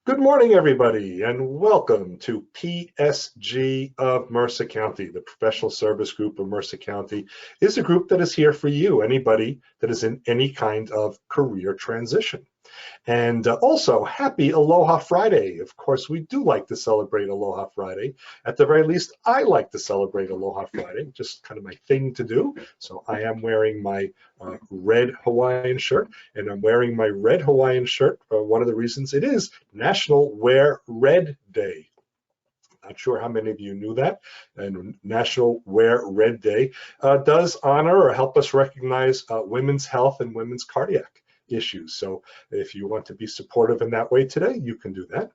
Good morning, everybody, and welcome to PSG of Mercer County. The Professional Service Group of Mercer County is a group that is here for you, anybody that is in any kind of career transition. And also, happy Aloha Friday. Of course, we do like to celebrate Aloha Friday. At the very least, I like to celebrate Aloha Friday, just kind of my thing to do. So I am wearing my red Hawaiian shirt, and I'm wearing my red Hawaiian shirt. One of the reasons it is National Wear Red Day. Not sure how many of you knew that. And National Wear Red Day does honor or help us recognize women's health and women's cardiac issues. So if you want to be supportive in that way today, you can do that.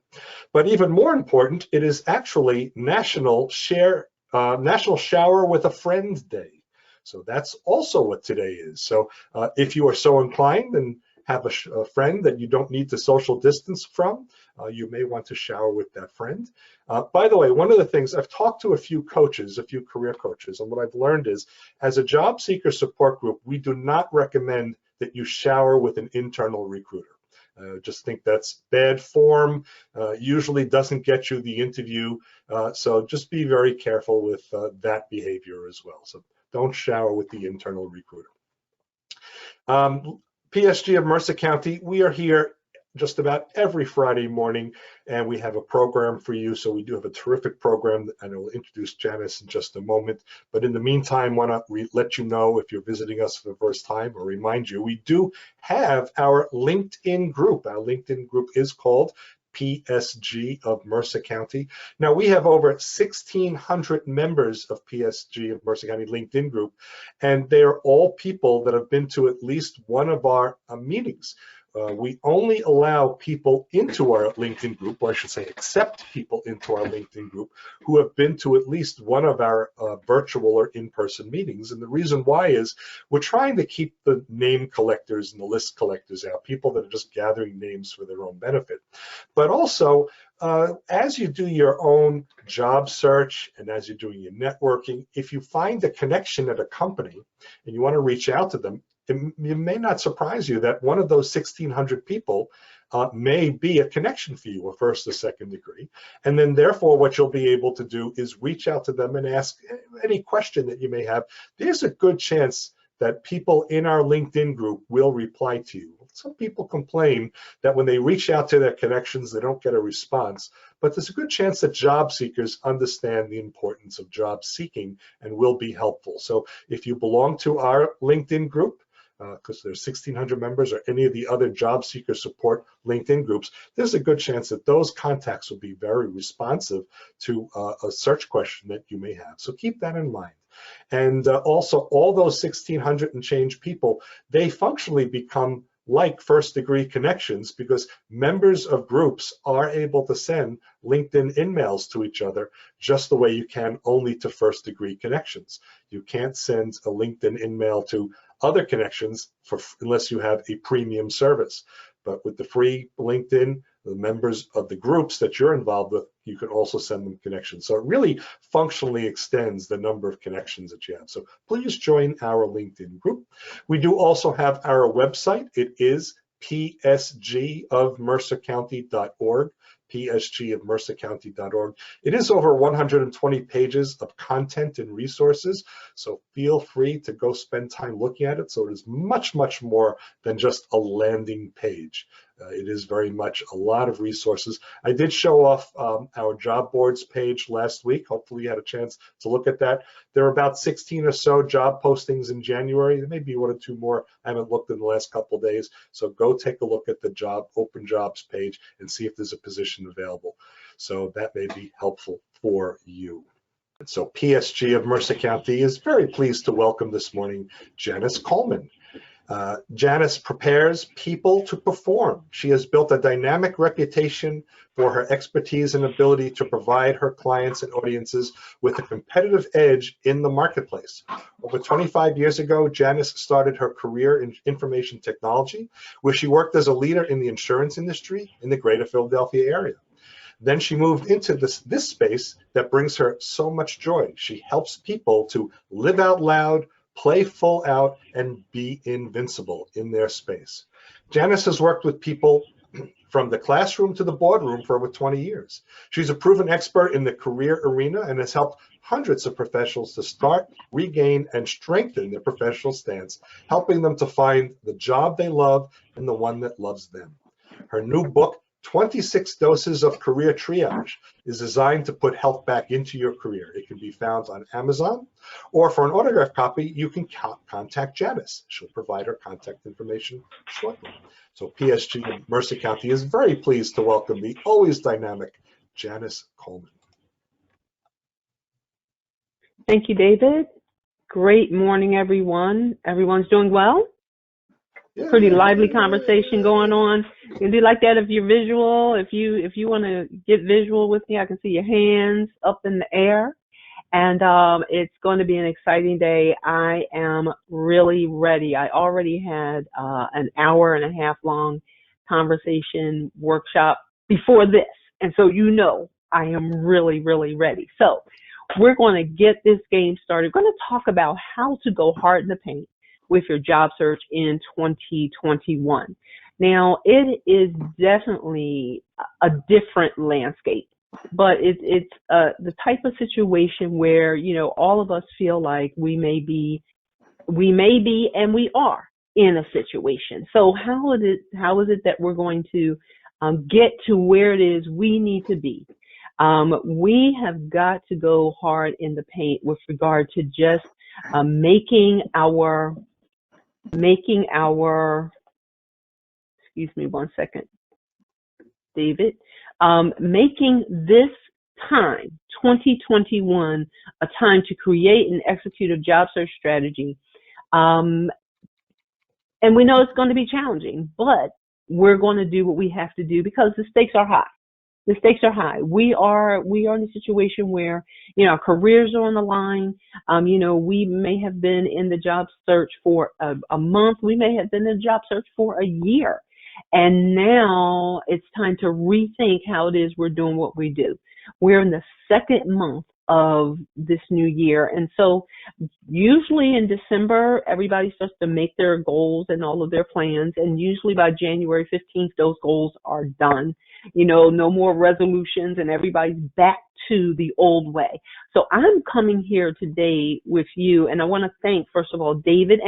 But even more important, it is actually National Shower with a Friend Day. So that's also what today is. So if you are so inclined and have a friend that you don't need to social distance from, you may want to shower with that friend. By the way, one of the things, I've talked to a few coaches, a few career coaches, and what I've learned is, as a job seeker support group, we do not recommend that you shower with an internal recruiter. Just think that's bad form, usually doesn't get you the interview, so just be very careful with that behavior as well. So don't shower with the internal recruiter. PSG of Mercer County, we are here just about every Friday morning, and we have a program for you. So we do have a terrific program, and I will introduce Janice in just a moment. But in the meantime, why not let you know if you're visiting us for the first time, or remind you, we do have our LinkedIn group. Our LinkedIn group is called PSG of Mercer County. Now, we have over 1,600 members of PSG of Mercer County LinkedIn group, and they are all people that have been to at least one of our meetings. We only allow people into our LinkedIn group, or I should say accept people into our LinkedIn group who have been to at least one of our virtual or in-person meetings. And the reason why is we're trying to keep the name collectors and the list collectors out, people that are just gathering names for their own benefit. But also, as you do your own job search and as you're doing your networking, if you find a connection at a company and you want to reach out to them, it may not surprise you that one of those 1,600 people may be a connection for you, a first or second degree. And then therefore, what you'll be able to do is reach out to them and ask any question that you may have. There's a good chance that people in our LinkedIn group will reply to you. Some people complain that when they reach out to their connections, they don't get a response, but there's a good chance that job seekers understand the importance of job seeking and will be helpful. So if you belong to our LinkedIn group, because there's 1,600 members, or any of the other job seeker support LinkedIn groups, there's a good chance that those contacts will be very responsive to a search question that you may have. So keep that in mind. And also, all those 1,600 and change people, they functionally become like first degree connections, because members of groups are able to send LinkedIn emails to each other just the way you can only to first degree connections. You can't send a LinkedIn email to other connections unless you have a premium service. But with the free LinkedIn, the members of the groups that you're involved with, you can also send them connections. So it really functionally extends the number of connections that you have. So please join our LinkedIn group. We do also have our website. It is psgofmercercounty.org. psgofmercercounty.org. It is over 120 pages of content and resources, so feel free to go spend time looking at it. So it is much, much more than just a landing page. It is very much a lot of resources. I did show off our job boards page last week. Hopefully you had a chance to look at that. There are about 16 or so job postings in January. There may be one or two more. I haven't looked in the last couple of days. So go take a look at the open jobs page and see if there's a position available. So that may be helpful for you. So PSG of Mercer County is very pleased to welcome this morning Janice Coleman. Janice prepares people to perform. She has built a dynamic reputation for her expertise and ability to provide her clients and audiences with a competitive edge in the marketplace. Over 25 years ago, Janice started her career in information technology, where she worked as a leader in the insurance industry in the greater Philadelphia area. Then she moved into this space that brings her so much joy. She helps people to live out loud, play full out, and be invincible in their space. Janice has worked with people from the classroom to the boardroom for over 20 years. She's a proven expert in the career arena and has helped hundreds of professionals to start, regain, and strengthen their professional stance, helping them to find the job they love and the one that loves them. Her new book, 26 Doses of Career Triage, is designed to put health back into your career. It can be found on Amazon, or for an autographed copy, you can contact Janice. She'll provide her contact information shortly. So PSG in Mercer County is very pleased to welcome the always dynamic Janice Coleman. Thank you, David. Great morning, everyone. Everyone's doing well? Yeah. Pretty lively conversation going on. You do like that if you're visual. If you want to get visual with me, I can see your hands up in the air. And it's going to be an exciting day. I am really ready. I already had an hour and a half long conversation workshop before this. And so I am really, really ready. So we're going to get this game started. We're going to talk about how to go hard in the paint with your job search in 2021. Now, it is definitely a different landscape, but it's the type of situation where, all of us feel like we may be, and we are in a situation. So how is it that we're going to get to where it is we need to be? We have got to go hard in the paint with regard to just making our, excuse me one second, David, making this time, 2021, a time to create and execute a job search strategy. And we know it's going to be challenging, but we're going to do what we have to do because the stakes are high. The stakes are high. We are in a situation where, our careers are on the line. We may have been in the job search for a month. We may have been in the job search for a year. And now it's time to rethink how it is we're doing what we do. We're in the second month of this new year. And so usually in December, everybody starts to make their goals and all of their plans. And usually by January 15th, those goals are done. No more resolutions and everybody's back to the old way. So I'm coming here today with you. And I want to thank, first of all, David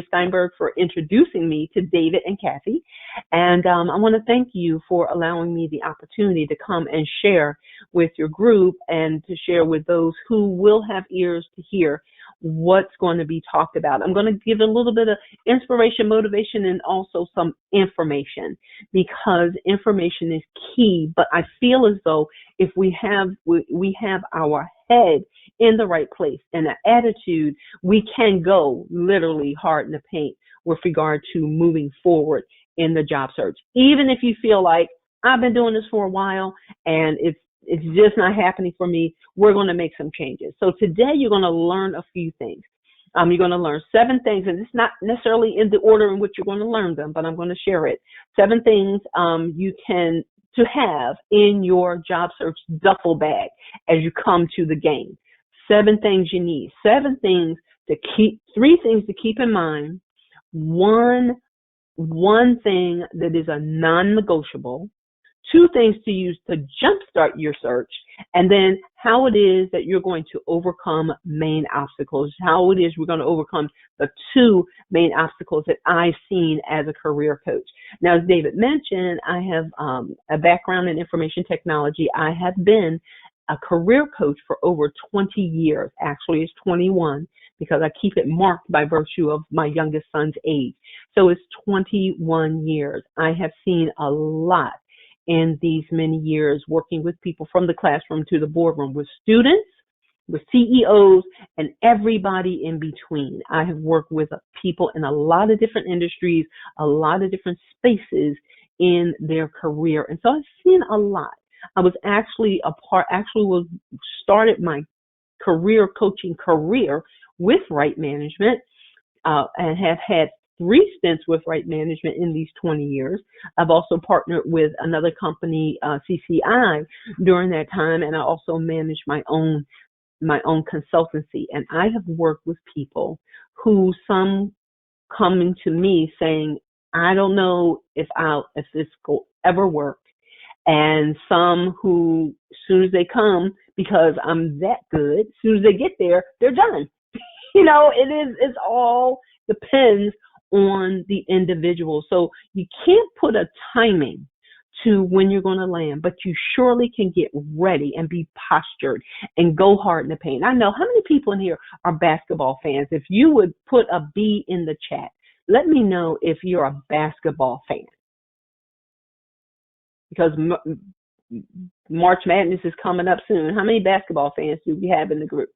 Steinberg for introducing me to David and Kathy. And I want to thank you for allowing me the opportunity to come and share with your group and to share with those who will have ears to hear what's going to be talked about. I'm going to give a little bit of inspiration, motivation, and also some information, because information is key. But I feel as though if we have our head in the right place and an attitude, we can go literally hard in the paint with regard to moving forward in the job search. Even if you feel like I've been doing this for a while and it's just not happening for me, we're going to make some changes. So today you're going to learn a few things. You're going to learn 7 things, and it's not necessarily in the order in which you're going to learn them, but I'm going to share it. 7 things you can to have in your job search duffel bag as you come to the game. 7 things you need. 7 things to keep. 3 things to keep in mind. One thing that is a non-negotiable. 2 things to use to jumpstart your search, and then how it is that you're going to overcome main obstacles, how it is we're going to overcome the 2 main obstacles that I've seen as a career coach. Now, as David mentioned, I have a background in information technology. I have been a career coach for over 20 years. Actually, it's 21 because I keep it marked by virtue of my youngest son's age. So it's 21 years. I have seen a lot in these many years working with people from the classroom to the boardroom, with students, with CEOs, and everybody in between. I have worked with people in a lot of different industries, a lot of different spaces in their career. And so I've seen a lot. I was actually started my career coaching career with Right Management, and have had 3 stints with Right Management in these 20 years. I've also partnered with another company, CCI, during that time, and I also managed my own consultancy. And I have worked with people who, some coming to me saying, I don't know if this will ever work. And some who, as soon as they come, because I'm that good, as soon as they get there, they're done. It's all depends on the individual. So you can't put a timing to when you're going to land, but you surely can get ready and be postured and go hard in the paint. I know how many people in here are basketball fans. If you would put a B in the chat, let me know if you're a basketball fan. Because March Madness is coming up soon. How many basketball fans do we have in the group?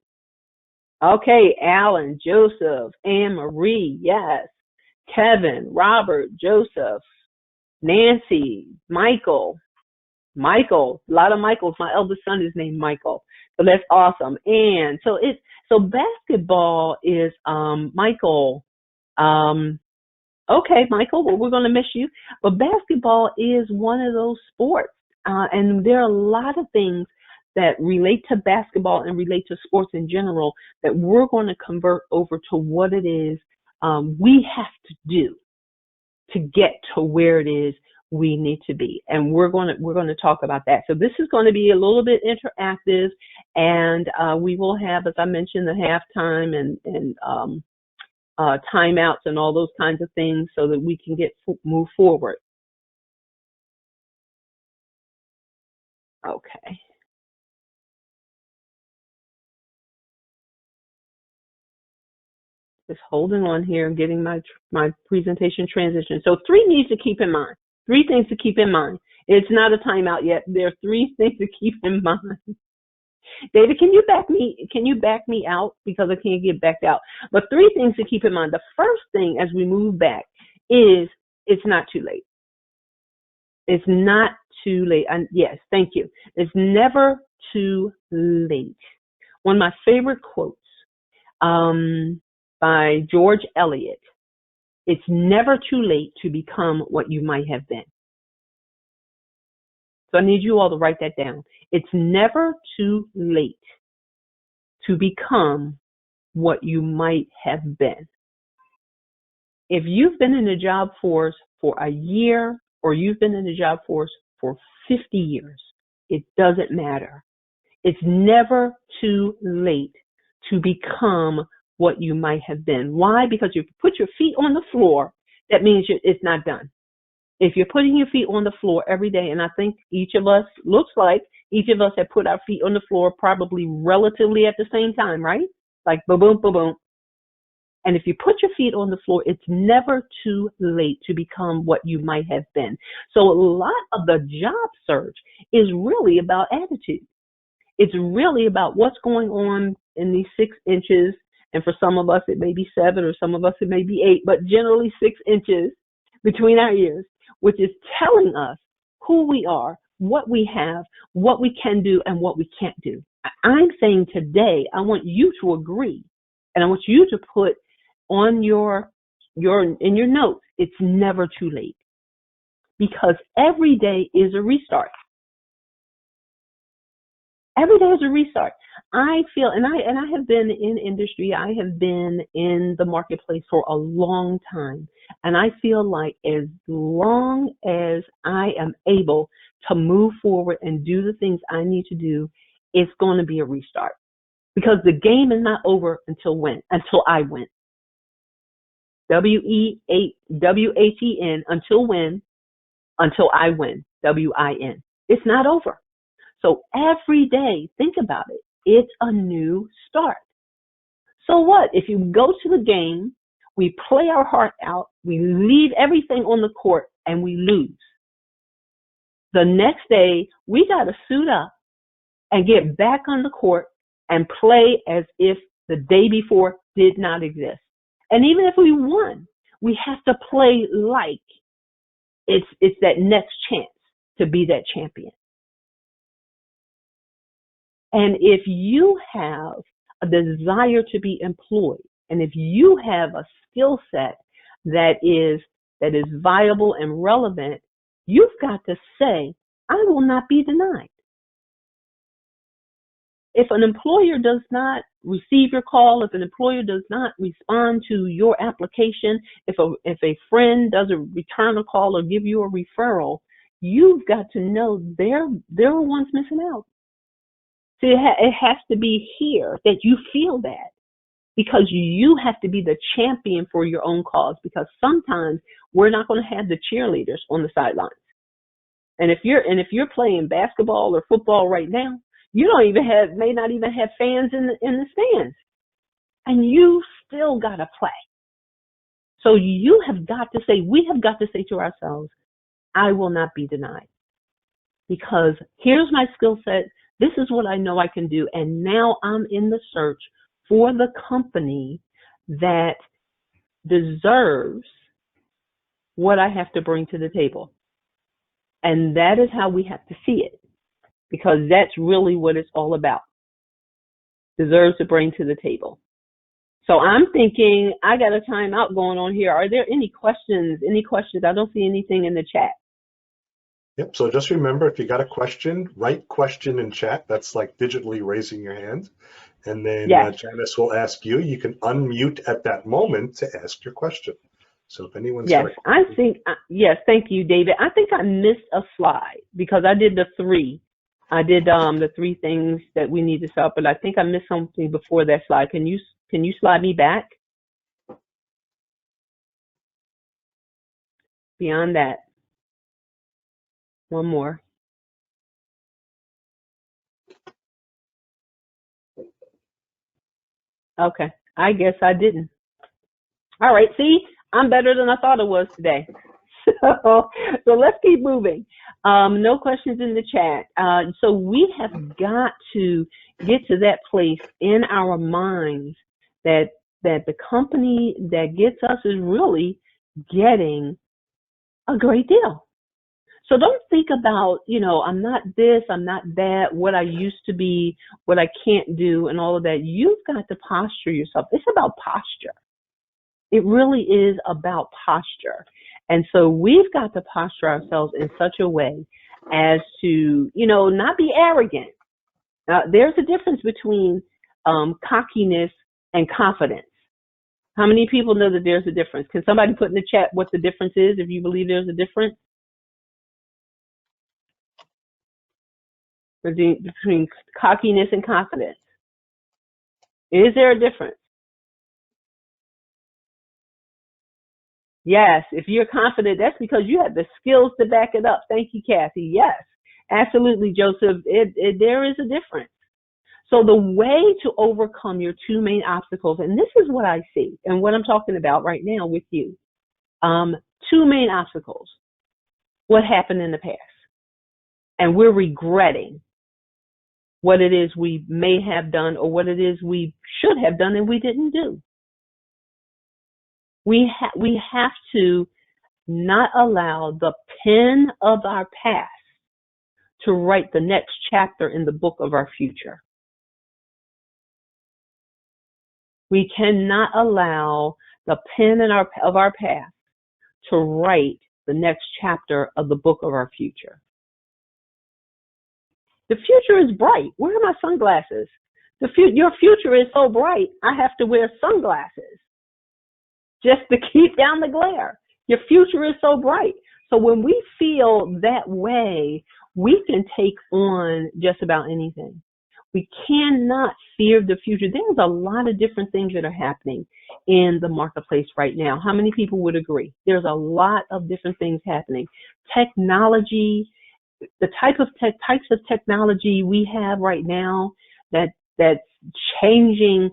Okay, Alan, Joseph, Anne Marie, yes. Kevin, Robert, Joseph, Nancy, Michael, a lot of Michaels. My eldest son is named Michael, so that's awesome. And so basketball is Michael. Okay, Michael, well, we're going to miss you, but basketball is one of those sports, and there are a lot of things that relate to basketball and relate to sports in general that we're going to convert over to what it is we have to do to get to where it is we need to be. And we're going to talk about that. So this is going to be a little bit interactive, and we will have, as I mentioned, the halftime and timeouts and all those kinds of things so that we can move forward. Okay. Just holding on here and getting my presentation transition. So 3 needs to keep in mind. 3 things to keep in mind. It's not a timeout yet. There are 3 things to keep in mind. David, can you back me out because I can't get backed out? But 3 things to keep in mind. The first thing as we move back is it's not too late. It's not too late. And yes, thank you. It's never too late. One of my favorite quotes by George Eliot. It's never too late to become what you might have been. So I need you all to write that down. It's never too late to become what you might have been. If you've been in the job force for a year or you've been in the job force for 50 years, it doesn't matter. It's never too late to become what you might have been. Why? Because if you put your feet on the floor, that means it's not done. If you're putting your feet on the floor every day, and I think each of us have put our feet on the floor probably relatively at the same time, right? Like boom, boom, boom, boom. And if you put your feet on the floor, it's never too late to become what you might have been. So a lot of the job search is really about attitude. It's really about what's going on in these 6 inches. And for some of us, it may be 7, or some of us, it may be 8, but generally 6 inches between our ears, which is telling us who we are, what we have, what we can do, and what we can't do. I'm saying today, I want you to agree, and I want you to put on in your notes, it's never too late, because every day is a restart. Every day is a restart. I feel, and I have been in industry, I have been in the marketplace for a long time, and I feel like as long as I am able to move forward and do the things I need to do, it's going to be a restart, because the game is not over until I win. WATN, until when? Until I win. WIN. It's not over. So every day, think about it. It's a new start. So what? If you go to the game, we play our heart out, we leave everything on the court, and we lose. The next day, we got to suit up and get back on the court and play as if the day before did not exist. And even if we won, we have to play like it's that next chance to be that champion. And if you have a desire to be employed, and if you have a skill set that is viable and relevant, you've got to say, I will not be denied. if an employer does not receive your call, if an employer does not respond to your application, if a friend doesn't return a call or give you a referral, you've got to know they're the ones missing out. See, it has to be here that you feel that, because you have to be the champion for your own cause, because sometimes we're not going to have the cheerleaders on the sidelines. And if you're playing basketball or football right now, you may not even have fans in the stands, and you still got to play. So we have got to say to ourselves, I will not be denied, because here's my skill set. This is what I know I can do. And now I'm in the search for the company that deserves what I have to bring to the table. And that is how we have to see it, because that's really what it's all about. Deserves to bring to the table. So I'm thinking, I got a timeout going on here. Are there any questions? I don't see anything in the chat. Yep. So just remember, if you got a question, write question in chat. That's like digitally raising your hand. And then Yes. Janice will ask you. You can unmute at that moment to ask your question. So if anyone's yes, got a question. yes, thank you, David. I think I missed a slide because I did the three. I did the three things that we need to start, but I think I missed something before that slide. Can you slide me back? Beyond that. One more. Okay, I guess I didn't. All right, see, I'm better than I thought I was today. So let's keep moving. No questions in the chat. So we have got to get to that place in our minds that the company that gets us is really getting a great deal. So don't think about, I'm not this, I'm not that, what I used to be, what I can't do, and all of that. You've got to posture yourself. It's about posture. It really is about posture. And so we've got to posture ourselves in such a way as to, not be arrogant. There's a difference between cockiness and confidence. How many people know that there's a difference? Can somebody put in the chat what the difference is, if you believe there's a difference between cockiness and confidence? Is there a difference? Yes, if you're confident, that's because you have the skills to back it up. Thank you, Kathy. Yes, absolutely, Joseph. There is a difference. So the way to overcome your two main obstacles, and this is what I see and what I'm talking about right now with you, two main obstacles. What happened in the past? And we're regretting what it is we may have done or what it is we should have done and we didn't do. We have to not allow the pen of our past to write the next chapter in the book of our future. We cannot allow the pen of our past to write the next chapter of the book of our future. The future is bright. Where are my sunglasses? Your future is so bright, I have to wear sunglasses just to keep down the glare. Your future is so bright. So when we feel that way, we can take on just about anything. We cannot fear the future. There's a lot of different things that are happening in the marketplace right now. How many people would agree? There's a lot of different things happening. Technology, the types of technology we have right now that's changing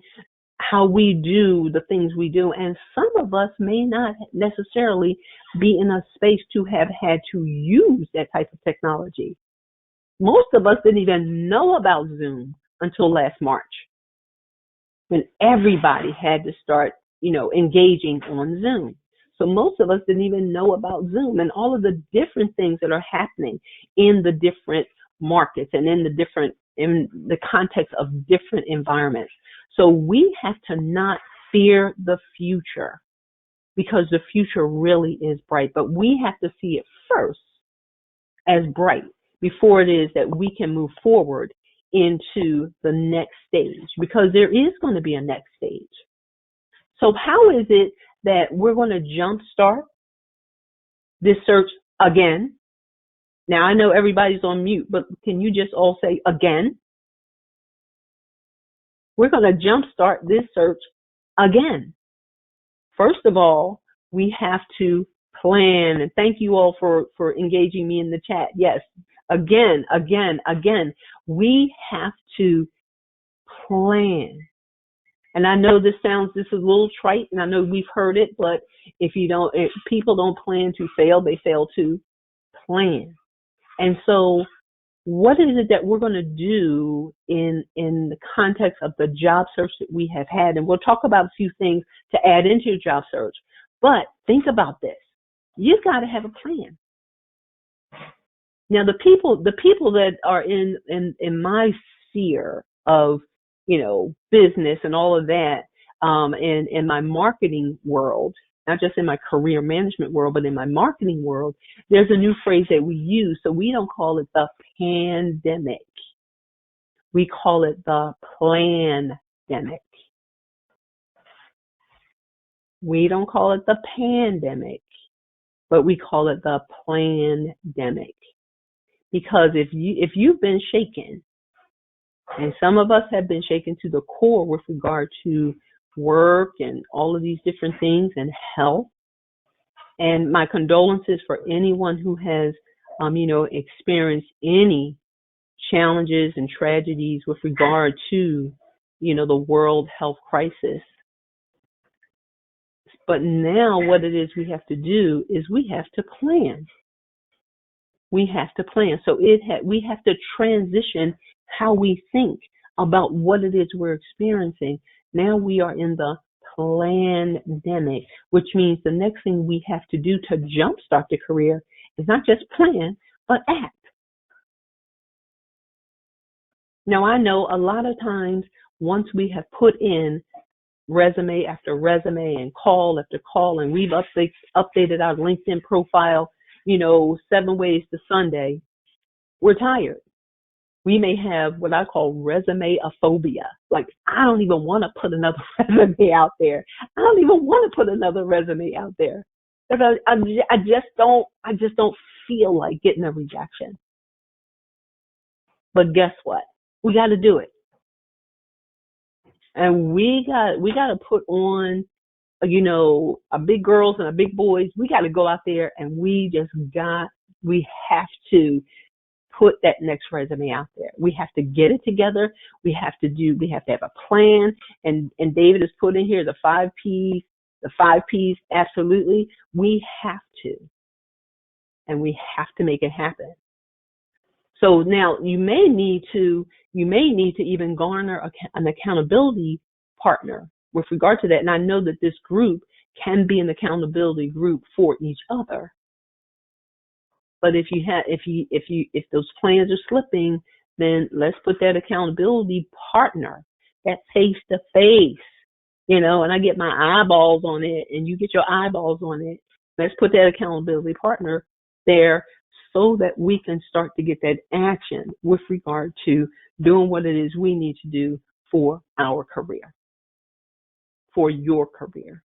how we do the things we do. And some of us may not necessarily be in a space to have had to use that type of technology. Most of us didn't even know about Zoom until last March, when everybody had to start, engaging on Zoom. So most of us didn't even know about Zoom and all of the different things that are happening in the different markets and in the context of different environments. So we have to not fear the future, because the future really is bright, but we have to see it first as bright before it is that we can move forward into the next stage, because there is going to be a next stage. So how is it that we're going to jumpstart this search again? Now, I know everybody's on mute, but can you just all say again? We're going to jumpstart this search again. First of all, we have to plan. And thank you all for engaging me in the chat. Yes, again. We have to plan. And I know this is a little trite, and I know we've heard it, but if people don't plan to fail, they fail to plan. And so what is it that we're going to do in the context of the job search that we have had? And we'll talk about a few things to add into your job search. But think about this. You've got to have a plan. Now, the people that are in my sphere of, business and all of that, in my marketing world, not just in my career management world, but in my marketing world, there's a new phrase that we use. So we don't call it the pandemic. We call it the plandemic. We don't call it the pandemic, but we call it the plandemic. Because if you've been shaken, and some of us have been shaken to the core with regard to work and all of these different things and health, and my condolences for anyone who has, experienced any challenges and tragedies with regard to, the world health crisis. But now what it is we have to do is we have to plan. We have to plan. So we have to transition how we think about what it is we're experiencing. Now we are in the plandemic, which means the next thing we have to do to jumpstart the career is not just plan, but act. Now, I know a lot of times once we have put in resume after resume and call after call, and we've updated our LinkedIn profile, 7 ways to Sunday, we're tired. We may have what I call resume-aphobia. Like, I don't even want to put another resume out there. I don't even want to put another resume out there. Because I just don't feel like getting a rejection. But guess what? We got to do it. And we got to put on, our big girls and our big boys. We got to go out there and we have to put that next resume out there. We have to get it together. We have to have a plan. And David has put in here the 5 Ps. The 5 Ps, absolutely. We have to. And we have to make it happen. So now you may need to even garner an accountability partner with regard to that. And I know that this group can be an accountability group for each other. But if those plans are slipping, then let's put that accountability partner, that face to face, and I get my eyeballs on it and you get your eyeballs on it. Let's put that accountability partner there so that we can start to get that action with regard to doing what it is we need to do for our career, for your career,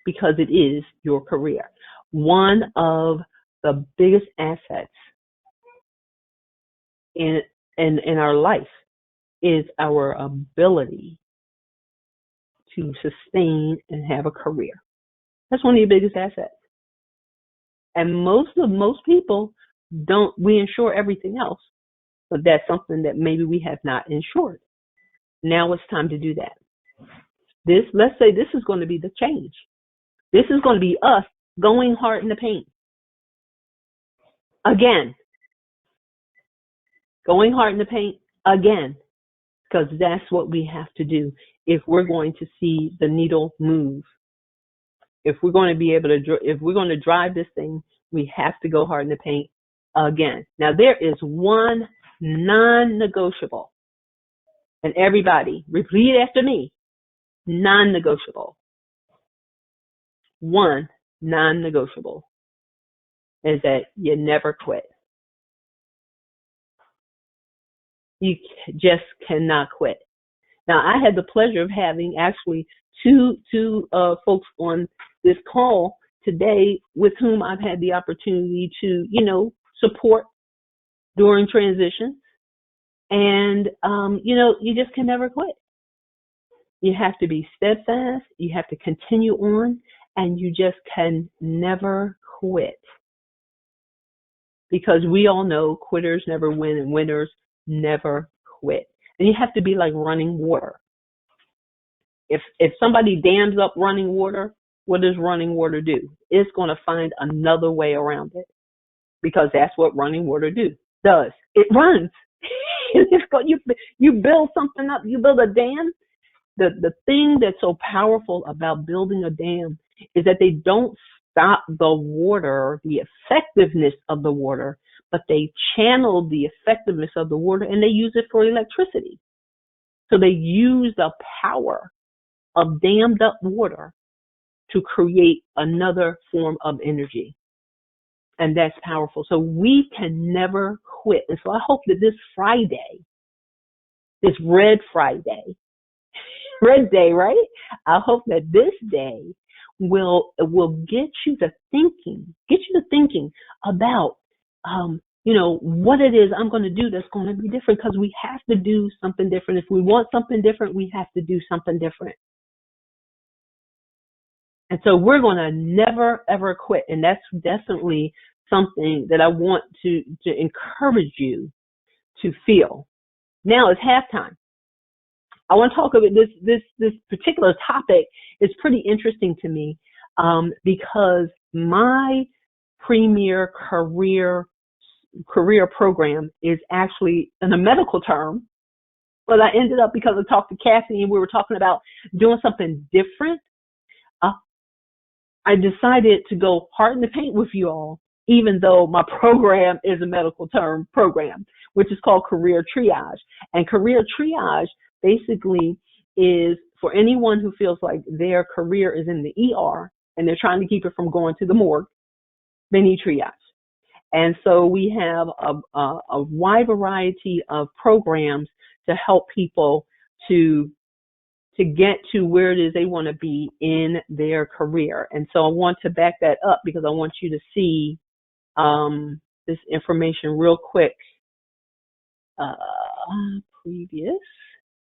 because it is your career. One of the biggest assets in our life is our ability to sustain and have a career. That's one of your biggest assets. And most people we insure everything else, but that's something that maybe we have not insured. Now it's time to do that. Let's say this is going to be the change. This is going to be us going hard in the paint. Again. Going hard in the paint again. Because that's what we have to do if we're going to see the needle move. If we're going to drive this thing, we have to go hard in the paint again. Now there is one non-negotiable. And everybody, repeat after me. Non-negotiable. One non-negotiable is that you never quit. You just cannot quit. Now, I had the pleasure of having actually two folks on this call today with whom I've had the opportunity to, support during transition. And, you just can never quit. You have to be steadfast. You have to continue on, and you just can never quit. Because we all know quitters never win and winners never quit. And you have to be like running water. If somebody dams up running water, what does running water do? It's going to find another way around it, because that's what running water does. It runs. You build something up. You build a dam. The thing that's so powerful about building a dam is that they don't stop the water, the effectiveness of the water, but they channel the effectiveness of the water and they use it for electricity. So they use the power of dammed up water to create another form of energy. And that's powerful. So we can never quit. And so I hope that this Friday, this Red Friday, Red Day, right? I hope that this day will get you to thinking about, what it is I'm going to do that's going to be different, because we have to do something different. If we want something different, we have to do something different. And so we're going to never, ever quit. And that's definitely something that I want to encourage you to feel. Now it's halftime. I want to talk about this particular topic. Is pretty interesting to me, because my premier career program is actually in a medical term, but I ended up, because I talked to Kathy and we were talking about doing something different, I decided to go hard in the paint with you all, even though my program is a medical term program, which is called Career Triage. And Career Triage basically is for anyone who feels like their career is in the ER and they're trying to keep it from going to the morgue. They need triage. And so we have a wide variety of programs to help people to get to where it is they want to be in their career. And so I want to back that up, because I want you to see this information real quick. Previous.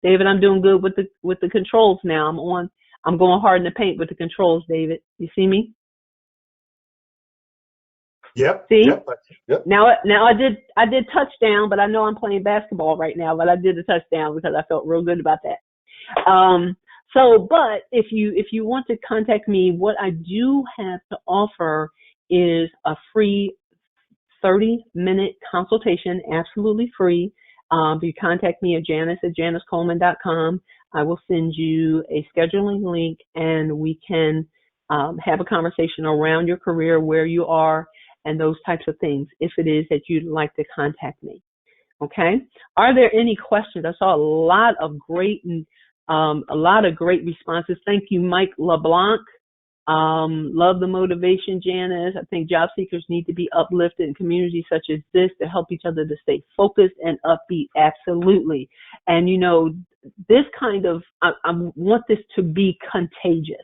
David, I'm doing good with the controls now. I'm going hard in the paint with the controls, David. You see me? Yep. See? Yep. Now I did touchdown, but I know I'm playing basketball right now, but I did a touchdown because I felt real good about that. But if you want to contact me, what I do have to offer is a free 30-minute consultation, absolutely free. If you contact me at Janice at janicecoleman.com, I will send you a scheduling link, and we can have a conversation around your career, where you are, and those types of things, if it is that you'd like to contact me. Okay? Are there any questions? I saw a lot of great responses. Thank you, Mike LeBlanc. Love the motivation, Janice. I think job seekers need to be uplifted in communities such as this to help each other to stay focused and upbeat. Absolutely. And this kind of, I want this to be contagious.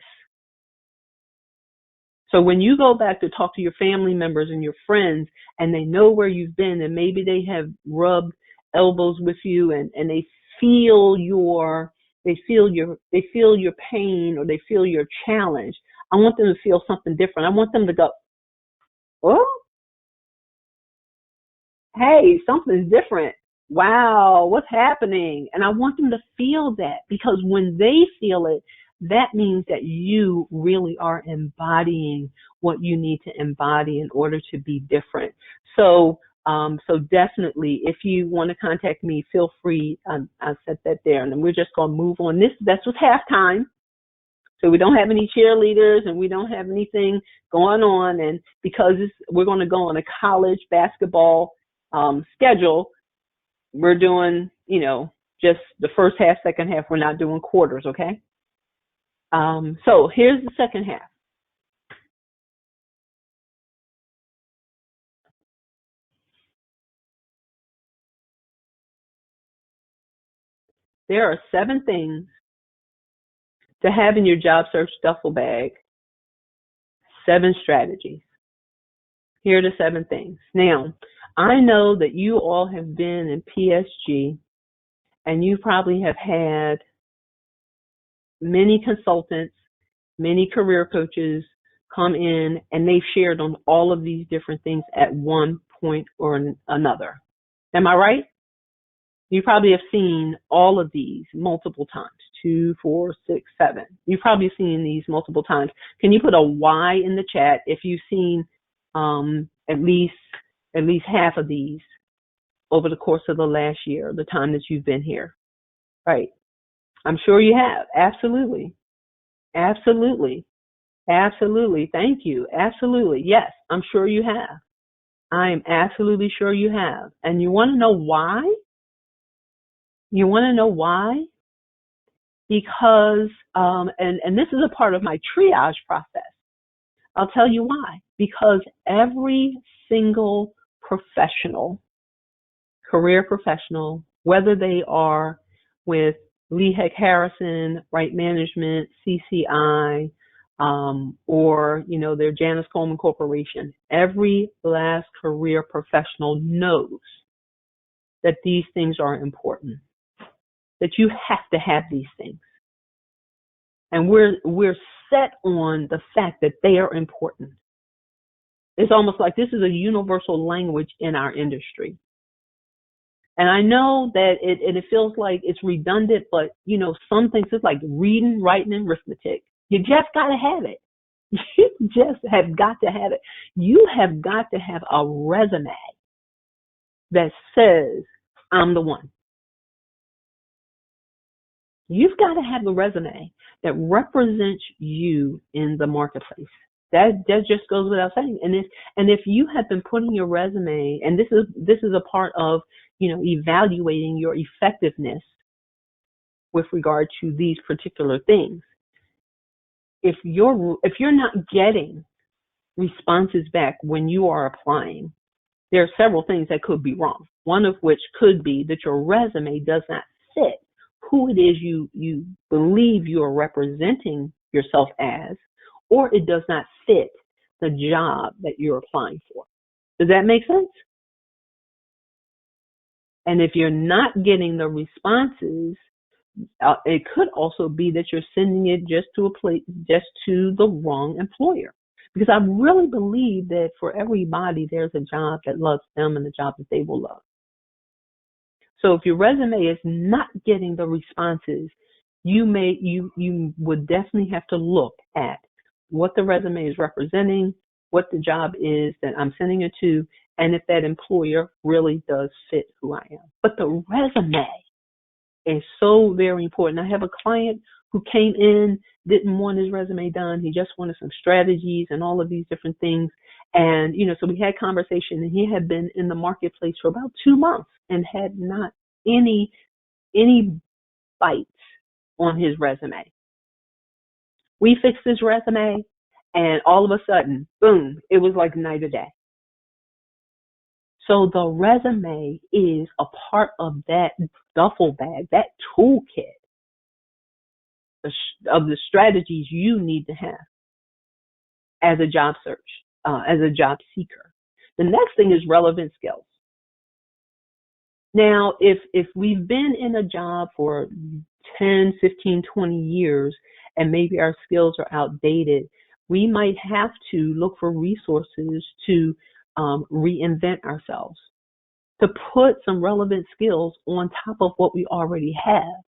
So when you go back to talk to your family members and your friends, and they know where you've been, and maybe they have rubbed elbows with you, and they feel your pain, or they feel your challenge, I want them to feel something different. I want them to go, oh, hey, something's different. Wow, what's happening? And I want them to feel that, because when they feel it, that means that you really are embodying what you need to embody in order to be different. So definitely, if you want to contact me, feel free. I set that there, and then we're just going to move on. That's what's halftime. So we don't have any cheerleaders, and we don't have anything going on. And because we're going to go on a college basketball schedule, we're doing, just the first half, second half. We're not doing quarters, okay? So here's the second half. There are 7 things to have in your job search duffel bag. 7 strategies. Here are the 7 things. Now, I know that you all have been in PSG, and you probably have had many consultants, many career coaches come in, and they've shared on all of these different things at one point or another. Am I right? You probably have seen all of these multiple times. 2, 4, 6, 7. You've probably seen these multiple times. Can you put a Y in the chat if you've seen at least half of these over the course of the last year, the time that you've been here? Right. I'm sure you have. Absolutely. Absolutely. Absolutely. Thank you. Absolutely. Yes, I'm sure you have. I am absolutely sure you have. And you want to know why? You want to know why? Because, and this is a part of my triage process. I'll tell you why. Because every single professional, career professional, whether they are with Lee Heck Harrison, Right Management, CCI, or, their Janice Coleman Corporation, every last career professional knows that these things are important, that you have to have these things. And we're set on the fact that they are important. It's almost like this is a universal language in our industry. And I know that it feels like it's redundant, but some things, it's like reading, writing, and arithmetic. You just got to have it. You just have got to have it. You have got to have a resume that says, I'm the one. You've got to have a resume that represents you in the marketplace. That just goes without saying. And if you have been putting your resume, and this is a part of evaluating your effectiveness with regard to these particular things. If you're not getting responses back when you are applying, there are several things that could be wrong. One of which could be that your resume does not fit who it is you believe you are representing yourself as, or it does not fit the job that you're applying for. Does that make sense? And if you're not getting the responses, it could also be that you're sending it just to the wrong employer. Because I really believe that for everybody, there's a job that loves them and a job that they will love. So if your resume is not getting the responses, you would definitely have to look at what the resume is representing, what the job is that I'm sending it to, and if that employer really does fit who I am. But the resume is so very important. I have a client who came in, didn't want his resume done. He just wanted some strategies and all of these different things. And, so we had conversation, and he had been in the marketplace for about 2 months and had not any bites on his resume. We fixed his resume, and all of a sudden, boom, it was like night or day. So the resume is a part of that duffel bag, that toolkit of the strategies you need to have as a job search, as a job seeker. The next thing is relevant skills. Now, if we've been in a job for 10, 15, 20 years, and maybe our skills are outdated, we might have to look for resources to reinvent ourselves, to put some relevant skills on top of what we already have,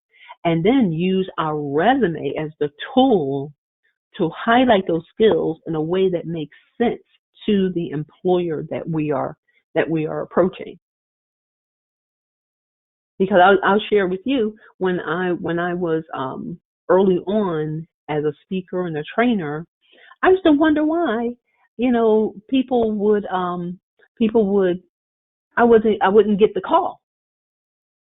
and then use our resume as the tool to highlight those skills in a way that makes sense to the employer that we are approaching. Because I'll share with you, when I was early on as a speaker and a trainer, I used to wonder why, people would I wouldn't get the call.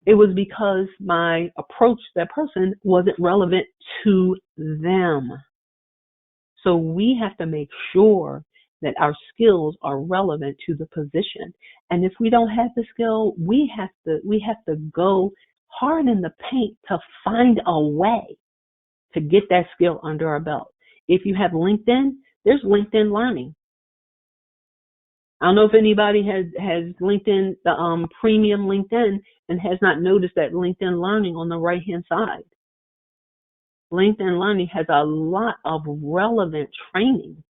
It was because my approach to that person wasn't relevant to them. So we have to make sure that our skills are relevant to the position. And if we don't have the skill, we have to go hard in the paint to find a way to get that skill under our belt. If you have LinkedIn, there's LinkedIn Learning. I don't know if anybody has LinkedIn, the premium LinkedIn, and has not noticed that LinkedIn Learning on the right-hand side. LinkedIn Learning has a lot of relevant training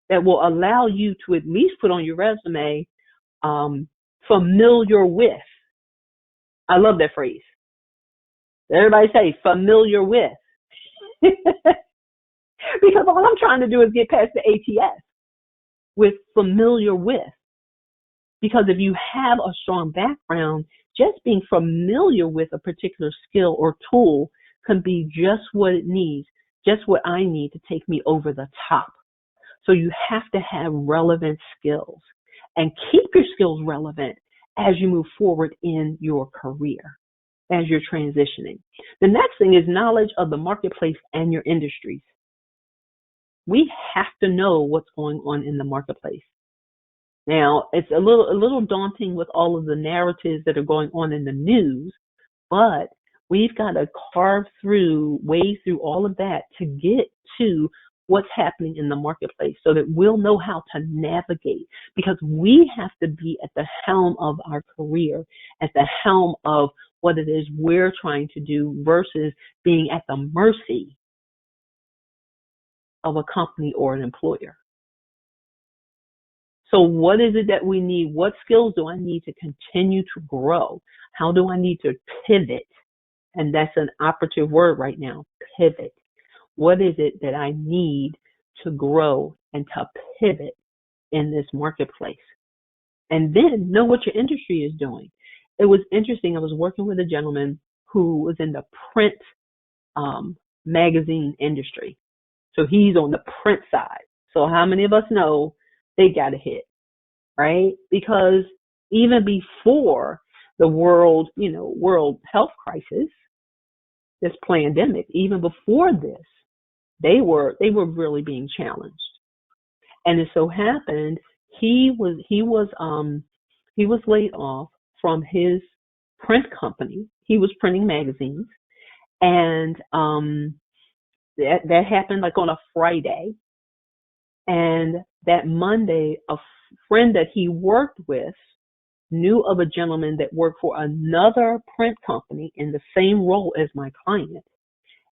that will allow you to at least put on your resume, familiar with. I love that phrase. Everybody say familiar with. Because all I'm trying to do is get past the ATS with familiar with. Because if you have a strong background, just being familiar with a particular skill or tool can be just what it needs, just what I need to take me over the top. So you have to have relevant skills and keep your skills relevant as you move forward in your career, as you're transitioning. The next thing is knowledge of the marketplace and your industries. We have to know what's going on in the marketplace. Now, it's a little daunting with all of the narratives that are going on in the news, but we've got to wade through all of that to get to what's happening in the marketplace so that we'll know how to navigate, because we have to be at the helm of our career, at the helm of what it is we're trying to do versus being at the mercy of a company or an employer. So what is it that we need? What skills do I need to continue to grow? How do I need to pivot? And that's an operative word right now, pivot. What is it that I need to grow and to pivot in this marketplace? And then know what your industry is doing. It was interesting. I was working with a gentleman who was in the print magazine industry. So he's on the print side. So how many of us know they got a hit, right? Because even before the world health crisis, this pandemic, even before this, they were really being challenged. And it so happened he was laid off from his print company. He was printing magazines, and that happened like on a Friday. And that Monday, a friend that he worked with knew of a gentleman that worked for another print company in the same role as my client.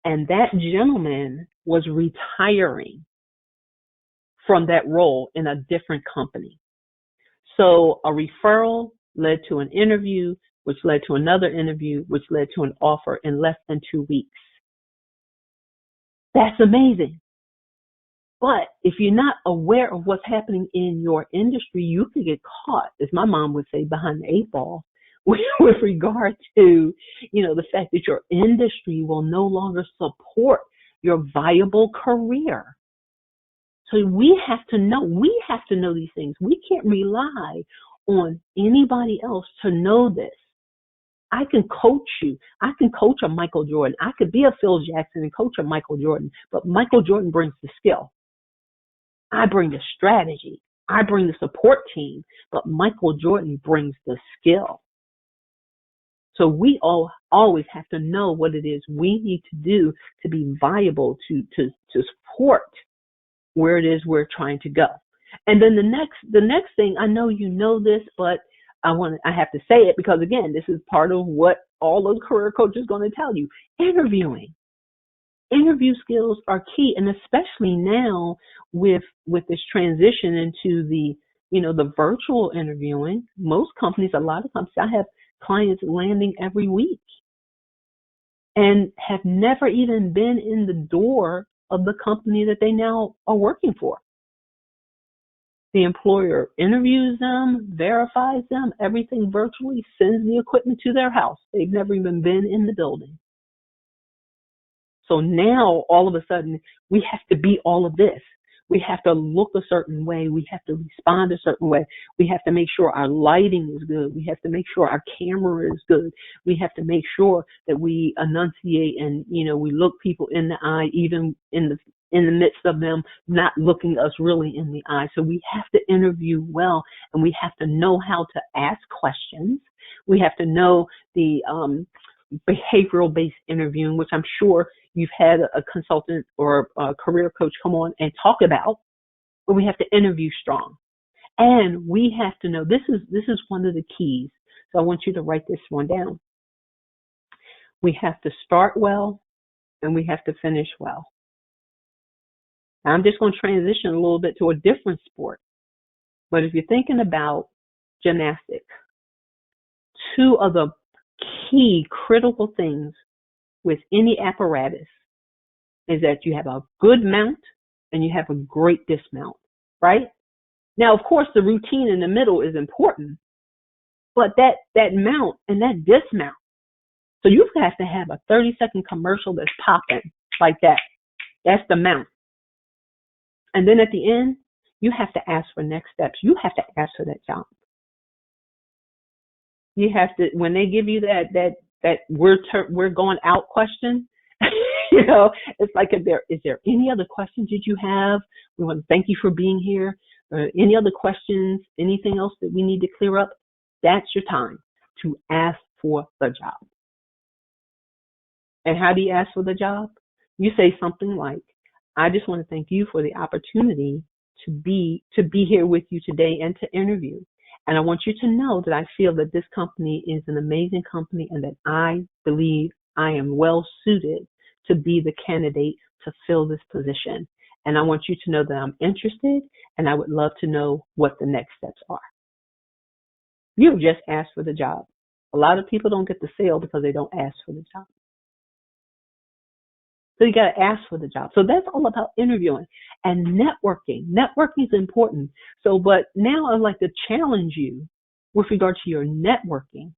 And that gentleman was retiring from that role in a different company. So a referral led to an interview, which led to another interview, which led to an offer in less than 2 weeks. That's amazing. But if you're not aware of what's happening in your industry, you could get caught, as my mom would say, behind the 8 ball with regard to, the fact that your industry will no longer support your viable career. So we have to know these things. We can't rely on anybody else to know this. I can coach you. I can coach a Michael Jordan. I could be a Phil Jackson and coach a Michael Jordan, but Michael Jordan brings the skill. I bring the strategy. I bring the support team, but Michael Jordan brings the skill. So we all always have to know what it is we need to do to be viable, to support where it is we're trying to go. And then the next thing, I know you know this, but I have to say it because, again, this is part of what all those career coaches are going to tell you. Interviewing. Interview skills are key, and especially now with this transition into the virtual interviewing. Most companies, a lot of companies, I have clients landing every week and have never even been in the door of the company that they now are working for. The employer interviews them, verifies them, everything virtually, sends the equipment to their house. They've never even been in the building. So now, all of a sudden, we have to be all of this. We have to look a certain way. We have to respond a certain way. We have to make sure our lighting is good. We have to make sure our camera is good. We have to make sure that we enunciate and, we look people in the eye, even in the midst of them not looking us really in the eye. So we have to interview well, and we have to know how to ask questions. We have to know the behavioral-based interviewing, which I'm sure you've had a consultant or a career coach come on and talk about, but we have to interview strong. And we have to know, this is one of the keys. So I want you to write this one down. We have to start well and we have to finish well. Now, I'm just going to transition a little bit to a different sport. But if you're thinking about gymnastics, two of the key critical things with any apparatus is that you have a good mount and you have a great dismount, right? Now, of course, the routine in the middle is important, but that mount and that dismount. So you have to have a 30-second commercial that's popping like that. That's the mount. And then at the end, you have to ask for next steps. You have to ask for that jump. You have to, when they give you that we're going out question, you know, it's like, is there any other questions that you have? We want to thank you for being here. Any other questions? Anything else that we need to clear up? That's your time to ask for the job. And how do you ask for the job? You say something like, I just want to thank you for the opportunity to be here with you today and to interview. And I want you to know that I feel that this company is an amazing company and that I believe I am well suited to be the candidate to fill this position. And I want you to know that I'm interested and I would love to know what the next steps are. You just asked for the job. A lot of people don't get the sale because they don't ask for the job. So you got to ask for the job. So that's all about interviewing and networking. Networking is important. So, but now I'd like to challenge you with regard to your networking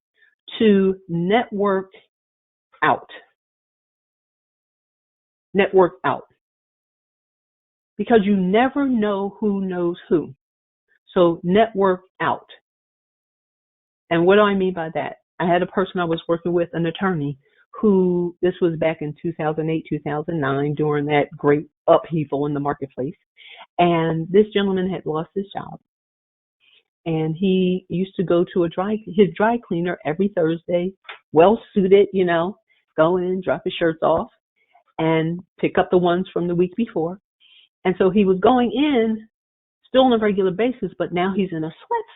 to network out. Network out. Because you never know who knows who. So network out. And what do I mean by that? I had a person I was working with, an attorney, who, this was back in 2008, 2009, during that great upheaval in the marketplace. And this gentleman had lost his job. And he used to go to his dry cleaner every Thursday, well suited, you know, go in, drop his shirts off, and pick up the ones from the week before. And so he was going in still on a regular basis, but now he's in a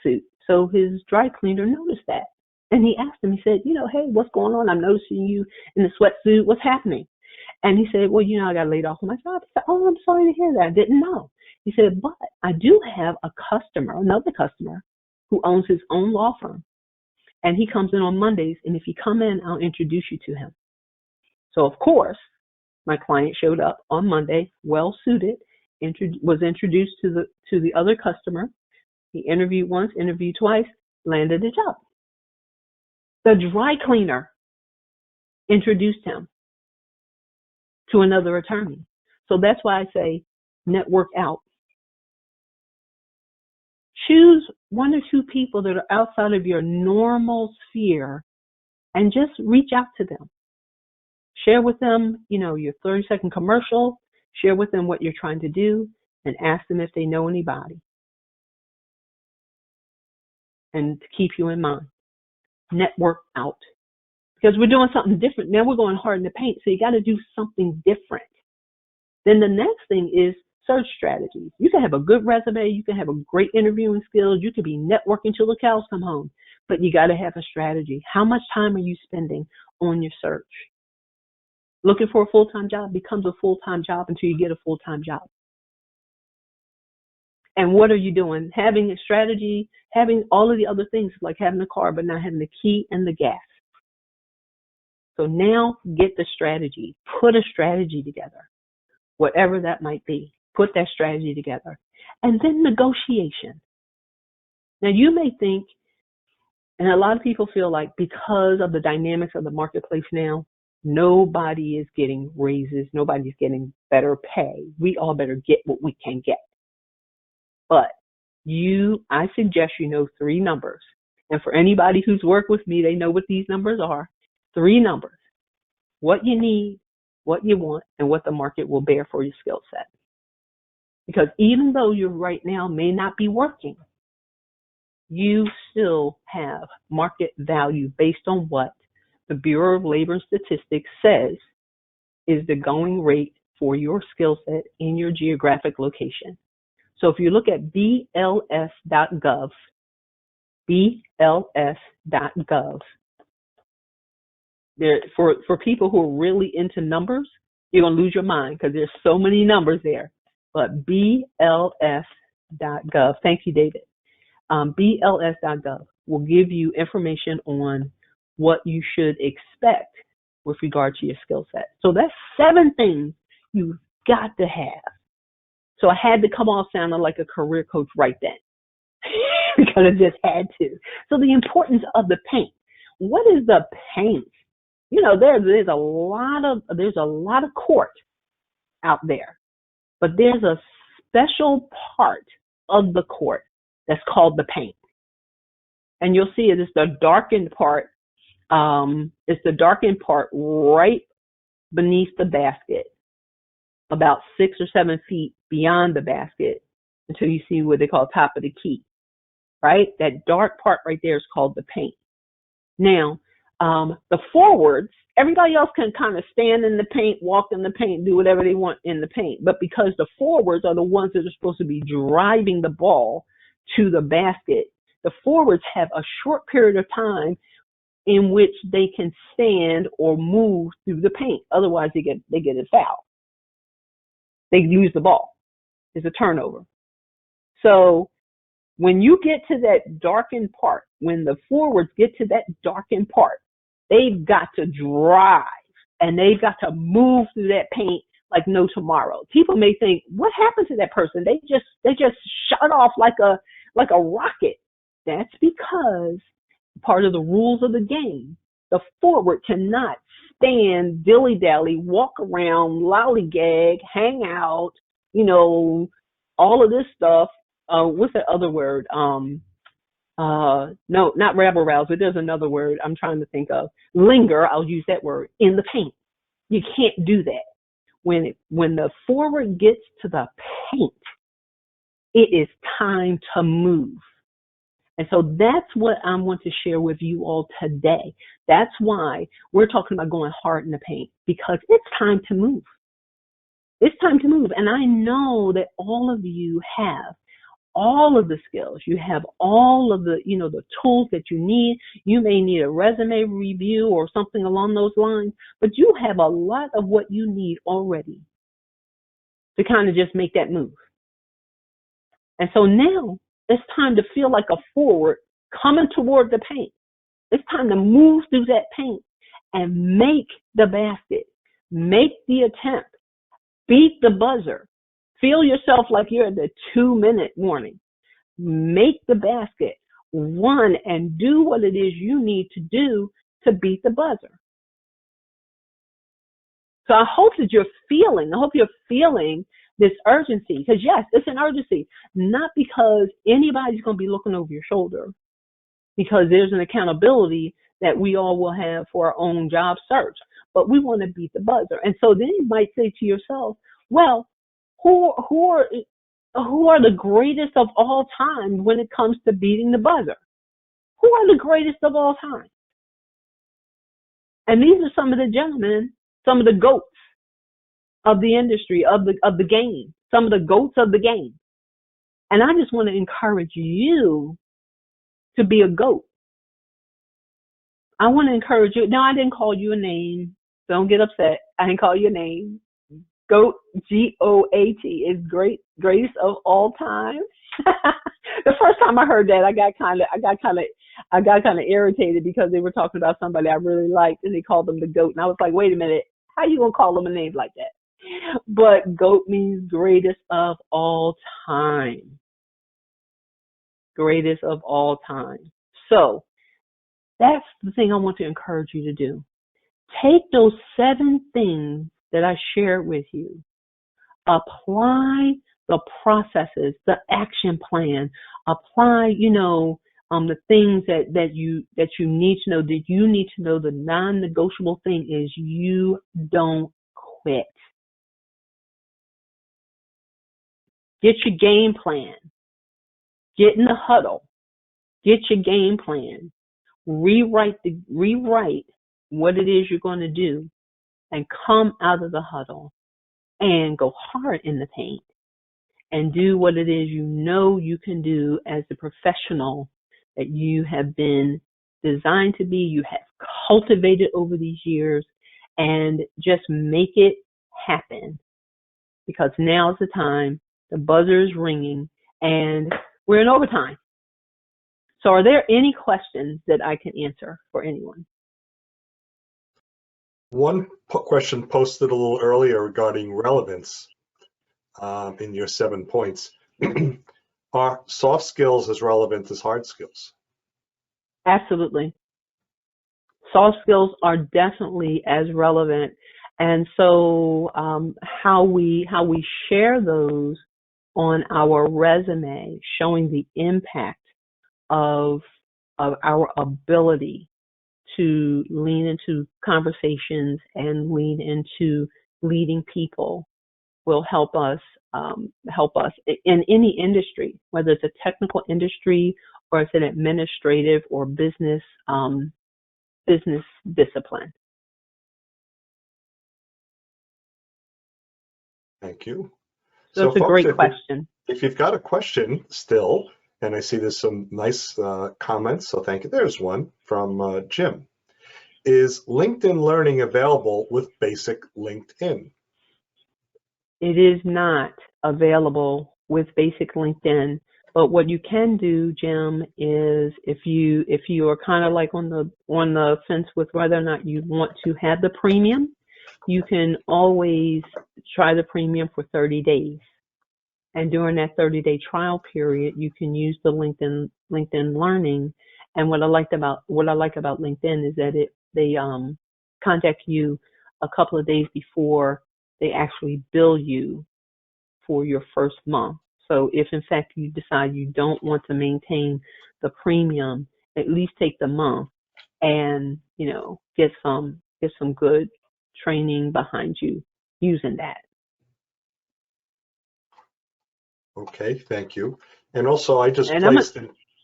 sweatsuit. So his dry cleaner noticed that. And he asked him, he said, you know, hey, what's going on? I'm noticing you in the sweatsuit. What's happening? And he said, well, you know, I got laid off from my job. He said, oh, I'm sorry to hear that. I didn't know. He said, but I do have another customer who owns his own law firm. And he comes in on Mondays. And if you come in, I'll introduce you to him. So, of course, my client showed up on Monday, well suited, was introduced to the other customer. He interviewed once, interviewed twice, landed a job. The dry cleaner introduced him to another attorney. So that's why I say network out. Choose one or two people that are outside of your normal sphere and just reach out to them. Share with them, you know, your 30-second commercial. Share with them what you're trying to do and ask them if they know anybody. And to keep you in mind. Network out, because we're doing something different. Now we're going hard in the paint, so you got to do something different. Then the next thing is search strategies. You can have a good resume, you can have a great interviewing skills, you could be networking till the cows come home, but you got to have a strategy. How much time are you spending on your search? Looking for a full-time job becomes a full-time job until you get a full-time job. And what are you doing? Having a strategy, having all of the other things, like having a car, but not having the key and the gas. So now get the strategy. Put a strategy together, whatever that might be. Put that strategy together. And then negotiation. Now you may think, and a lot of people feel like because of the dynamics of the marketplace now, nobody is getting raises. Nobody's getting better pay. We all better get what we can get. But I suggest you know 3 numbers. And for anybody who's worked with me, they know what these numbers are. 3 numbers. What you need, what you want, and what the market will bear for your skill set. Because even though you right now may not be working, you still have market value based on what the Bureau of Labor and Statistics says is the going rate for your skill set in your geographic location. So if you look at bls.gov, bls.gov, there, for people who are really into numbers, you're going to lose your mind because there's so many numbers there. But bls.gov, thank you, David. bls.gov will give you information on what you should expect with regard to your skill set. So that's 7 things you've got to have. So I had to come off sounding like a career coach right then because I just had to. So the importance of the paint. What is the paint? You know, there's a lot of court out there, but there's a special part of the court that's called the paint. And you'll see it is the darkened part. It's the darkened part right beneath the basket, about 6 or 7 feet beyond the basket until you see what they call top of the key, right? That dark part right there is called the paint. Now, the forwards, everybody else can kind of stand in the paint, walk in the paint, do whatever they want in the paint. But because the forwards are the ones that are supposed to be driving the ball to the basket, the forwards have a short period of time in which they can stand or move through the paint. Otherwise, they get a foul. They lose the ball. It's a turnover. So when you get to that darkened part, when the forwards get to that darkened part, they've got to drive and they've got to move through that paint like no tomorrow. People may think, what happened to that person? They just shot off like a rocket. That's because part of the rules of the game, the forward cannot stand dilly-dally, walk around, lollygag, hang out, all of this stuff. What's that other word? No, not rabble-rouse, but there's another word I'm trying to think of. Linger, I'll use that word, in the paint. You can't do that. When the forward gets to the paint, it is time to move. And so that's what I want to share with you all today. That's why we're talking about going hard in the paint, because it's time to move. It's time to move. And I know that all of you have all of the skills. You have all of the, the tools that you need. You may need a resume review or something along those lines, but you have a lot of what you need already to kind of just make that move. And so now it's time to feel like a forward coming toward the paint. It's time to move through that paint and make the basket, make the attempt, beat the buzzer. Feel yourself like you're at the 2-minute warning. Make the basket, run, and do what it is you need to do to beat the buzzer. So I hope you're feeling this urgency, because yes, it's an urgency, not because anybody's going to be looking over your shoulder, because there's an accountability that we all will have for our own job search, but we want to beat the buzzer. And so then you might say to yourself, well, who are the greatest of all time when it comes to beating the buzzer? Who are the greatest of all time? And these are some of the gentlemen, some of the goats of the industry, of the game, some of the goats of the game. And I just want to encourage you to be a goat. I want to encourage you. Now, I didn't call you a name. Don't get upset. I didn't call you a name. GOAT, G-O-A-T, is greatest of all time. The first time I heard that, I got kind of irritated because they were talking about somebody I really liked and they called them the GOAT. And I was like, wait a minute, how you gonna call them a name like that? But GOAT means greatest of all time. Greatest of all time. So that's the thing I want to encourage you to do. Take those 7 things that I shared with you. Apply the processes, the action plan. Apply, the things that you need to know. That you need to know, the non-negotiable thing is you don't quit. Get your game plan. Get in the huddle. get your game plan, rewrite what it is you're going to do, and come out of the huddle and go hard in the paint and do what it is you know you can do as the professional that you have been designed to be, you have cultivated over these years, and just make it happen. Because now's the time, the buzzer is ringing, and we're in overtime. So are there any questions that I can answer for anyone? One question posted a little earlier regarding relevance in your 7 points. Are soft skills as relevant as hard skills? Absolutely. Soft skills are definitely as relevant. And so how we share those on our resume, showing the impact of our ability to lean into conversations and lean into leading people, will help us in any industry, whether it's a technical industry or it's an administrative or business discipline. Thank you. So it's a folks, great question. If you've got a question still, and I see there's some nice comments, so thank you. There's one from Jim. Is LinkedIn Learning available with basic LinkedIn? It is not available with basic LinkedIn, but what you can do, Jim, is if you are kind of like on the fence with whether or not you want to have the premium, you can always try the premium for 30 days. And during that 30-day trial period, you can use the LinkedIn Learning. And what I like about LinkedIn is that they contact you a couple of days before they actually bill you for your first month. So if in fact you decide you don't want to maintain the premium, at least take the month and get some good training behind you using that. Okay, thank you. And also, I just placed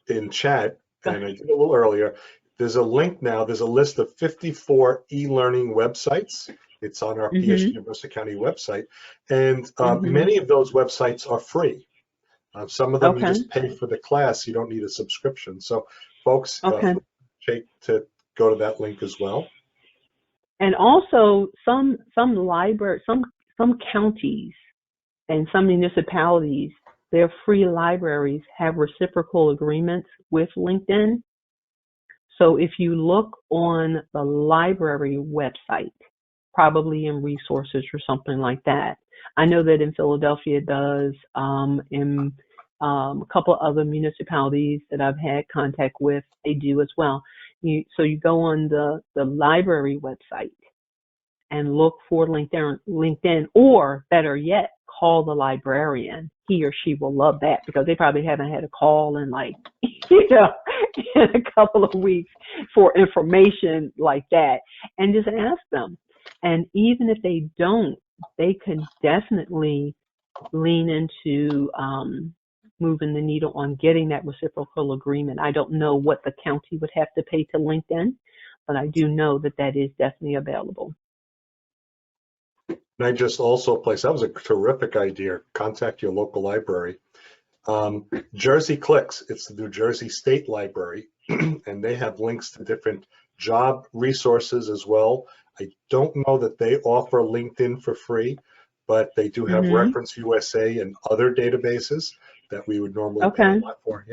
in chat, and I did a little earlier, there's a link now, there's a list of 54 e-learning websites. It's on our PSG Mercer County website. And many of those websites are free. Some of them you just pay for the class, you don't need a subscription. So folks, take to go to that link as well. And also some libraries, some counties and some municipalities, their free libraries have reciprocal agreements with LinkedIn. So if you look on the library website, probably in resources or something like that. I know that in Philadelphia it does, in a couple of other municipalities that I've had contact with, they do as well. So you go on the library website and look for LinkedIn, or better yet, call the librarian. He or she will love that because they probably haven't had a call in in a couple of weeks for information like that, and just ask them. And even if they don't, they can definitely lean into moving the needle on getting that reciprocal agreement. I don't know what the county would have to pay to LinkedIn, but I do know that that is definitely available. And I just also placed, that was a terrific idea, contact your local library. Jersey Clicks, it's the New Jersey State Library, and they have links to different job resources as well. I don't know that they offer LinkedIn for free, but they do have Reference USA and other databases that we would normally pay a lot for.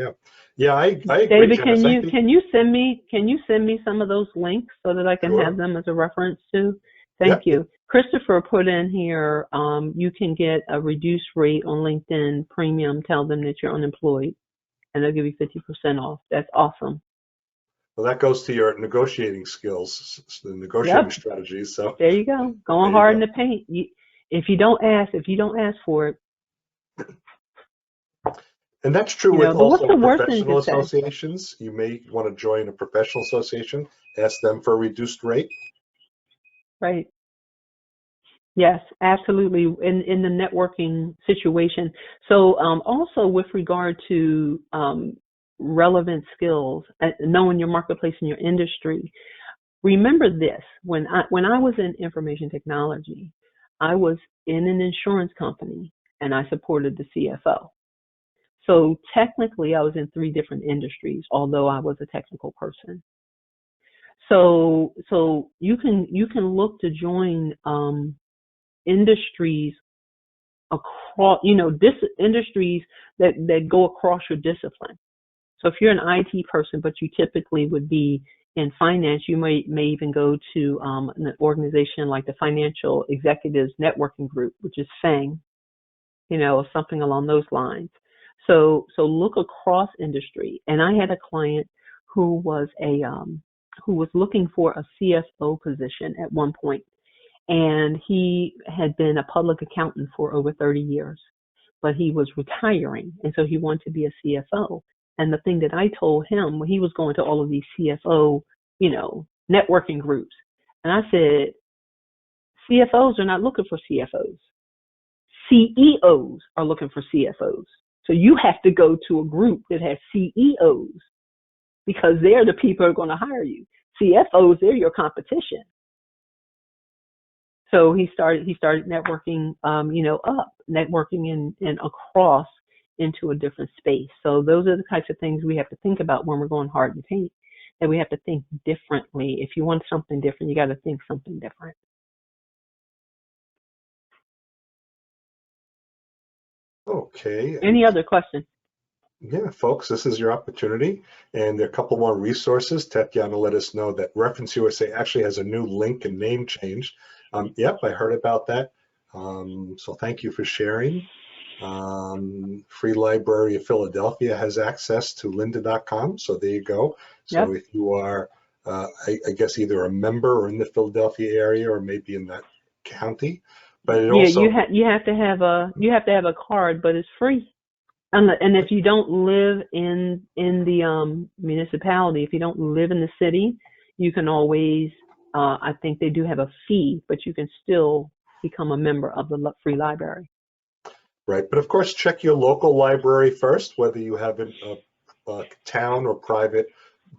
Yeah, I agree. David, Janice, can you send me some of those links so that I can have them as a reference too? Thank you. Christopher put in here, you can get a reduced rate on LinkedIn Premium. Tell them that you're unemployed, and they'll give you 50% off. That's awesome. Well, that goes to your negotiating skills, the negotiating strategies. So there you go, going hard in the paint. If you don't ask for it. And that's true with also professional associations. You may want to join a professional association, ask them for a reduced rate. Right. Yes, absolutely. In the networking situation. So also with regard to relevant skills, knowing your marketplace and your industry. Remember this, when I was in information technology, I was in an insurance company and I supported the CFO. So technically I was in 3 different industries, although I was a technical person. So you can look to join industries across, industries that go across your discipline. So if you're an IT person, but you typically would be in finance, you may even go to an organization like the Financial Executives Networking Group, which is FANG, something along those lines. So look across industry. And I had a client who was looking for a CFO position at one point, and he had been a public accountant for over 30 years, but he was retiring, and so he wanted to be a CFO. And the thing that I told him, when he was going to all of these CFO, networking groups, and I said, CFOs are not looking for CFOs. CEOs are looking for CFOs. So you have to go to a group that has CEOs, because they're the people who are going to hire you. CFOs, they're your competition. So he started networking, networking and across into a different space. So those are the types of things we have to think about when we're going hard in paint, that we have to think differently. If you want something different, you got to think something different. Okay. Any other questions? Yeah, folks, this is your opportunity. And there are a couple more resources. Tatiana let us know that Reference USA actually has a new link and name change. Yep, I heard about that. So thank you for sharing. Free Library of Philadelphia has access to lynda.com. So there you go. So Yep. if you are, I guess, either a member or in the Philadelphia area or maybe in that county, but it also, you have to have a card, but it's free. And if you don't live in the municipality, if you don't live in the city, you can always, I think they do have a fee, but you can still become a member of the free library. right. But of course, check your local library first, whether you have a town or private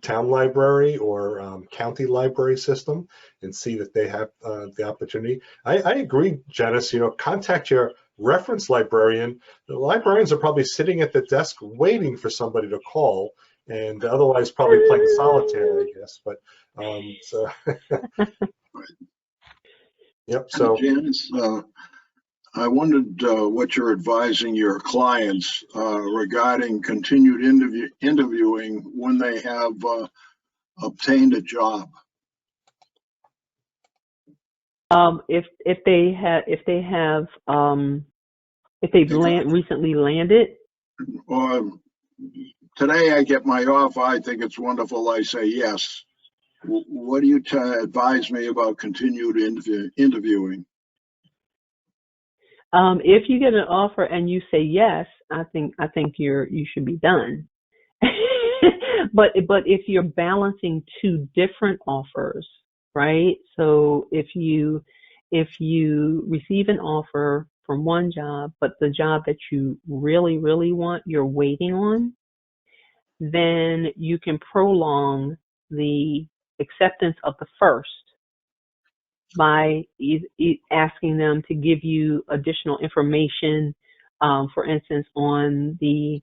town library or county library system, and see that they have the opportunity. I agree, Janice, contact your reference librarian. The librarians are probably sitting at the desk waiting for somebody to call, and otherwise probably playing solitaire, I guess. But so yep. So Janice, I wondered what you're advising your clients regarding continued interviewing when they have obtained a job. If they've recently landed. Today I get my offer. I think it's wonderful. I say yes. What do you advise me about continued interviewing? If you get an offer and you say yes, I think you should be done. But if you're balancing 2 different offers, right? So if you receive an offer from one job, but the job that you really, really want, you're waiting on, then you can prolong the acceptance of the first by asking them to give you additional information, for instance, on the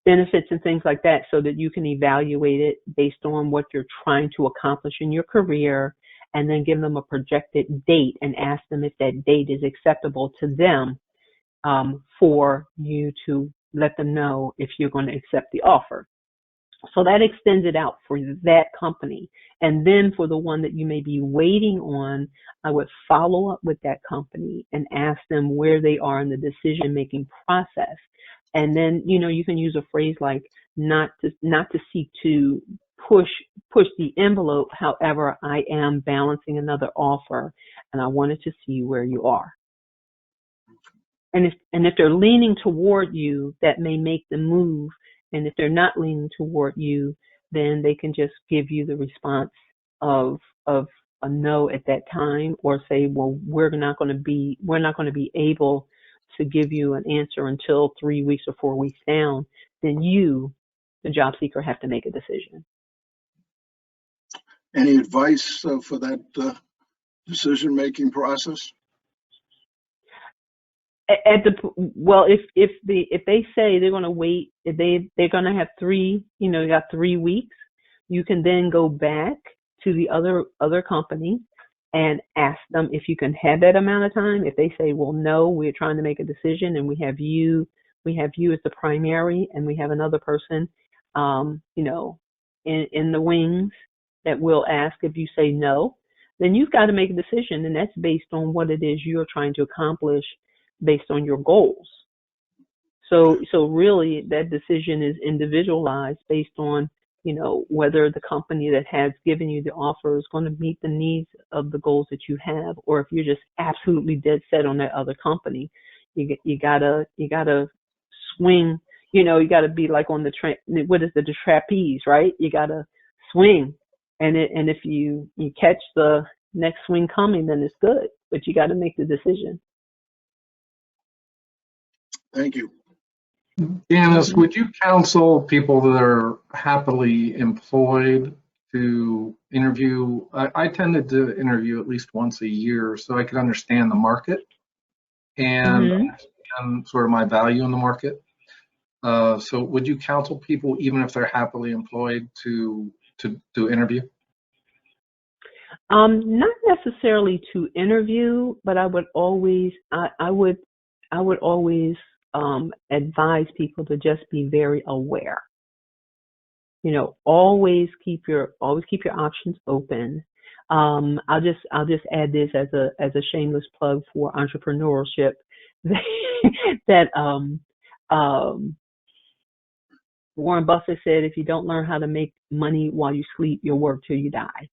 benefits and things like that, so that you can evaluate it based on what you're trying to accomplish in your career, and then give them a projected date and ask them if that date is acceptable to them, for you to let them know if you're going to accept the offer. So that extends it out for that company. And then for the one that you may be waiting on, I would follow up with that company and ask them where they are in the decision-making process. And then, you can use a phrase like not to seek to push the envelope. However, I am balancing another offer, and I wanted to see where you are. And if they're leaning toward you, that may make the move. And if they're not leaning toward you, then they can just give you the response of a no at that time, or say, well, we're not going to be able to give you an answer until 3 weeks or 4 weeks down. Then you the job seeker have to make a decision. Any advice for that decision-making process? Well, if they say they're going to wait, if they're going to have 3, you got 3 weeks, you can then go back to the other company and ask them if you can have that amount of time. If they say, well, no, we're trying to make a decision and we have you as the primary and we have another person, in the wings that will ask. If you say no, then you've got to make a decision, and that's based on what it is you're trying to accomplish based on your goals. So really that decision is individualized based on, whether the company that has given you the offer is going to meet the needs of the goals that you have, or if you're just absolutely dead set on that other company. You gotta swing, you gotta be like on the trapeze, right? You gotta swing, and if you catch the next swing coming, then it's good, but you gotta make the decision. Thank you. Janice, would you counsel people that are happily employed to interview? I tended to interview at least once a year so I could understand the market and understand sort of my value in the market. So would you counsel people, even if they're happily employed, to interview? Not necessarily to interview, but I would always advise people to just be very aware. Always keep your options open. I'll just add this as a shameless plug for entrepreneurship. That Warren Buffett said, if you don't learn how to make money while you sleep, you'll work till you die.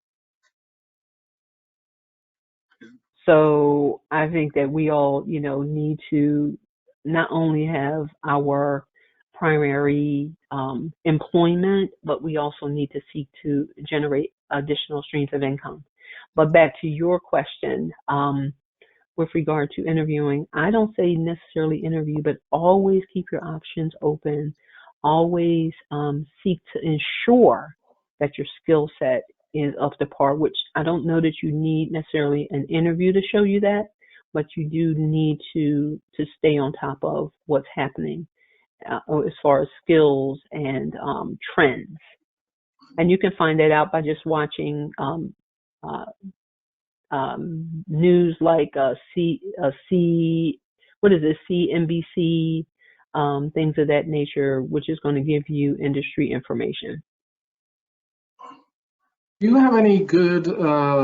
So I think that we all, need to not only have our primary employment, but we also need to seek to generate additional streams of income. But back to your question, with regard to interviewing, I don't say necessarily interview, but always keep your options open. Always seek to ensure that your skill set is up to par, which I don't know that you need necessarily an interview to show you that, but you do need to stay on top of what's happening as far as skills and trends. And you can find that out by just watching news like CNBC, things of that nature, which is going to give you industry information. Do you have any good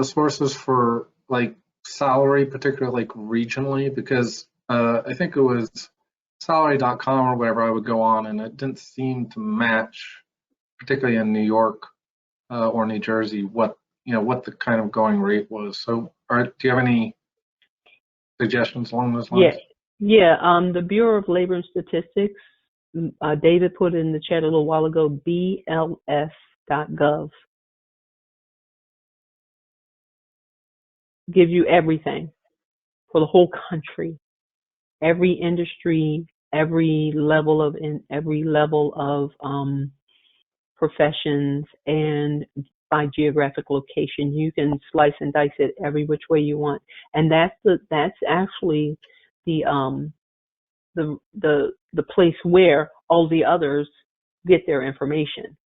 sources for like salary, particularly like regionally? Because I think it was salary.com or whatever I would go on, and it didn't seem to match, particularly in New York or New Jersey, what the kind of going rate was. So do you have any suggestions along those lines? Yeah. The Bureau of Labor and Statistics, David put it in the chat a little while ago, BLS.gov. Gives you everything for the whole country, every industry, every level of professions, and by geographic location. You can slice and dice it every which way you want, and that's actually the place where all the others get their information.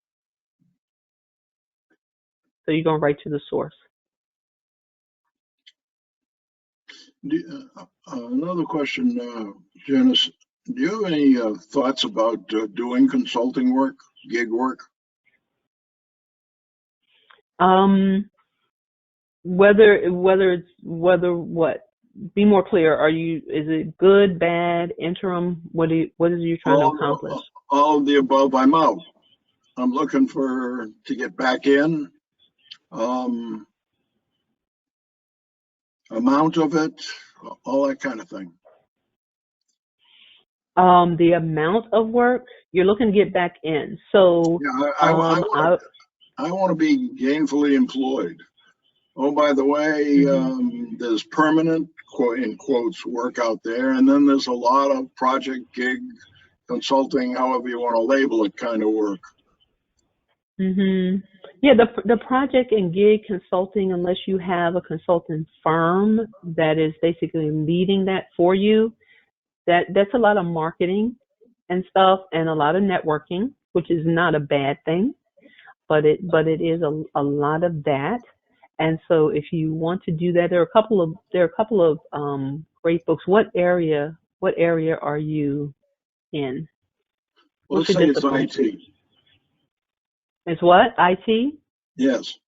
So you're going right to the source. Another question, Janice, do you have any thoughts about doing consulting work, gig work? Whether what? Be more clear. Is it good, bad, interim? What are you trying to accomplish? All of the above. I'm out. I'm looking to get back in. Amount of it, all that kind of thing. The amount of work you're looking to get back in. So yeah, I want to be gainfully employed. Oh, by the way, there's permanent, in quotes, work out there, and then there's a lot of project, gig, consulting, however you want to label it, kind of work. Yeah, the project and gig consulting, unless you have a consulting firm that is basically leading that for you, that's a lot of marketing and stuff and a lot of networking, which is not a bad thing, but it is a lot of that. And so if you want to do that, there are a couple of great books. What area are you in? Let's say it's IT. It's what? IT? Yes.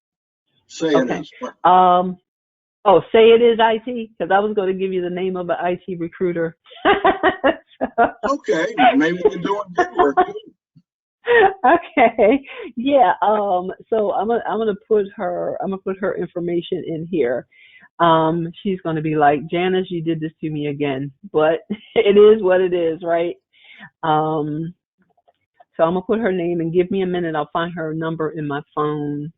Say Okay. it is. Say it is IT, because I was going to give you the name of an IT recruiter. Okay, maybe they're doing good work too. Okay. Yeah. So I'm gonna put her information in here. She's gonna be like, Janice, you did this to me again, but it is what it is, right? So I'm gonna put her name, and give me a minute. I'll find her number in my phone.